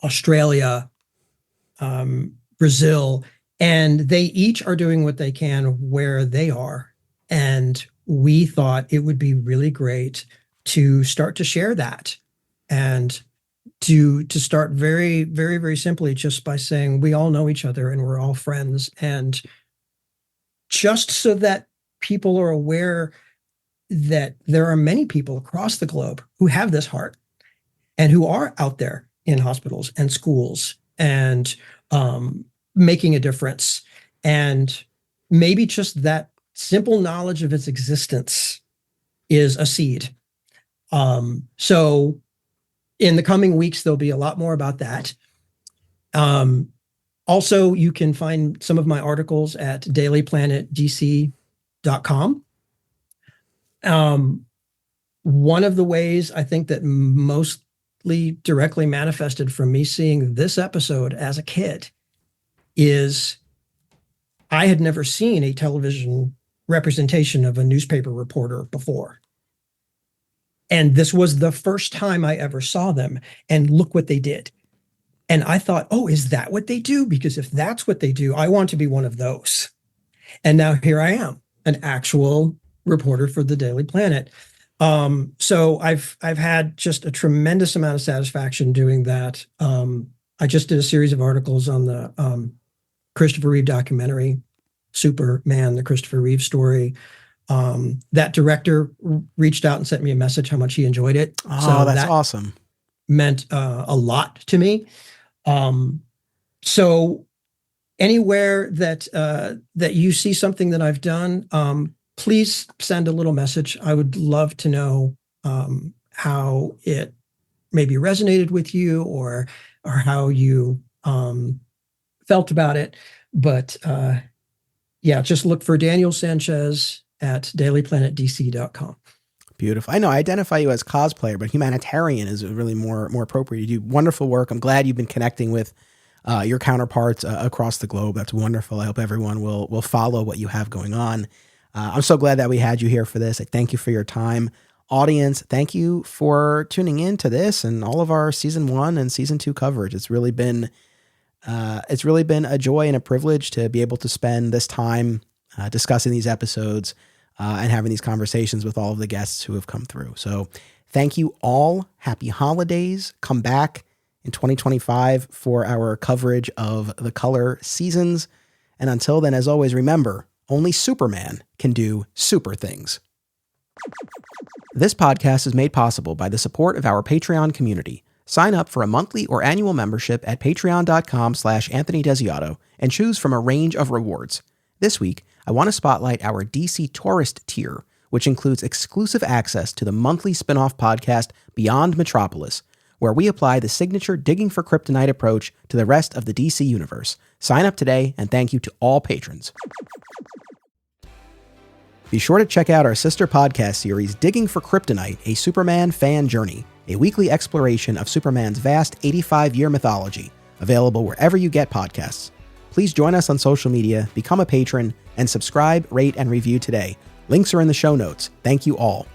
Australia, Brazil, and they each are doing what they can where they are. And we thought it would be really great to start to share that and to start very, very, very simply just by saying we all know each other and we're all friends. And just so that people are aware that there are many people across the globe who have this heart and who are out there in hospitals and schools and making a difference. And maybe just that simple knowledge of its existence is a seed. So in the coming weeks, there'll be a lot more about that. Also, you can find some of my articles at dailyplanetdc.com. One of the ways I think that mostly directly manifested from me seeing this episode as a kid is I had never seen a television representation of a newspaper reporter before. And this was the first time I ever saw them. And look what they did. And I thought, oh, is that what they do? Because if that's what they do, I want to be one of those. And now here I am, an actual reporter for the Daily Planet. So I've had just a tremendous amount of satisfaction doing that. I just did a series of articles on the Christopher Reeve documentary, Superman, the Christopher Reeve story. That director reached out and sent me a message how much he enjoyed it. Oh, so that's awesome. Meant a lot to me. So anywhere that you see something that I've done, please send a little message. I would love to know how it maybe resonated with you, or how you felt about it. But yeah, just look for Daniel Sanchez at dailyplanetdc.com. Beautiful. I know I identify you as cosplayer, but humanitarian is really more appropriate. You do wonderful work. I'm glad you've been connecting with your counterparts across the globe. That's wonderful. I hope everyone will follow what you have going on. I'm so glad that we had you here for this. I thank you for your time. Audience, thank you for tuning in to this and all of our season 1 and season 2 coverage. It's really been a joy and a privilege to be able to spend this time discussing these episodes and having these conversations with all of the guests who have come through. So thank you all. Happy holidays. Come back in 2025 for our coverage of the color seasons. And until then, as always, remember, only Superman can do super things. This podcast is made possible by the support of our Patreon community. Sign up for a monthly or annual membership at patreon.com/Anthony Desiato and choose from a range of rewards. This week, I want to spotlight our DC Tourist tier, which includes exclusive access to the monthly spin-off podcast Beyond Metropolis, where we apply the signature digging for kryptonite approach to the rest of the DC universe. Sign up today, and thank you to all patrons. Be sure to check out our sister podcast series, Digging for Kryptonite, a Superman fan journey, a weekly exploration of Superman's vast 85-year mythology, available wherever you get podcasts. Please join us on social media, become a patron, and subscribe, rate, and review today. Links are in the show notes. Thank you all.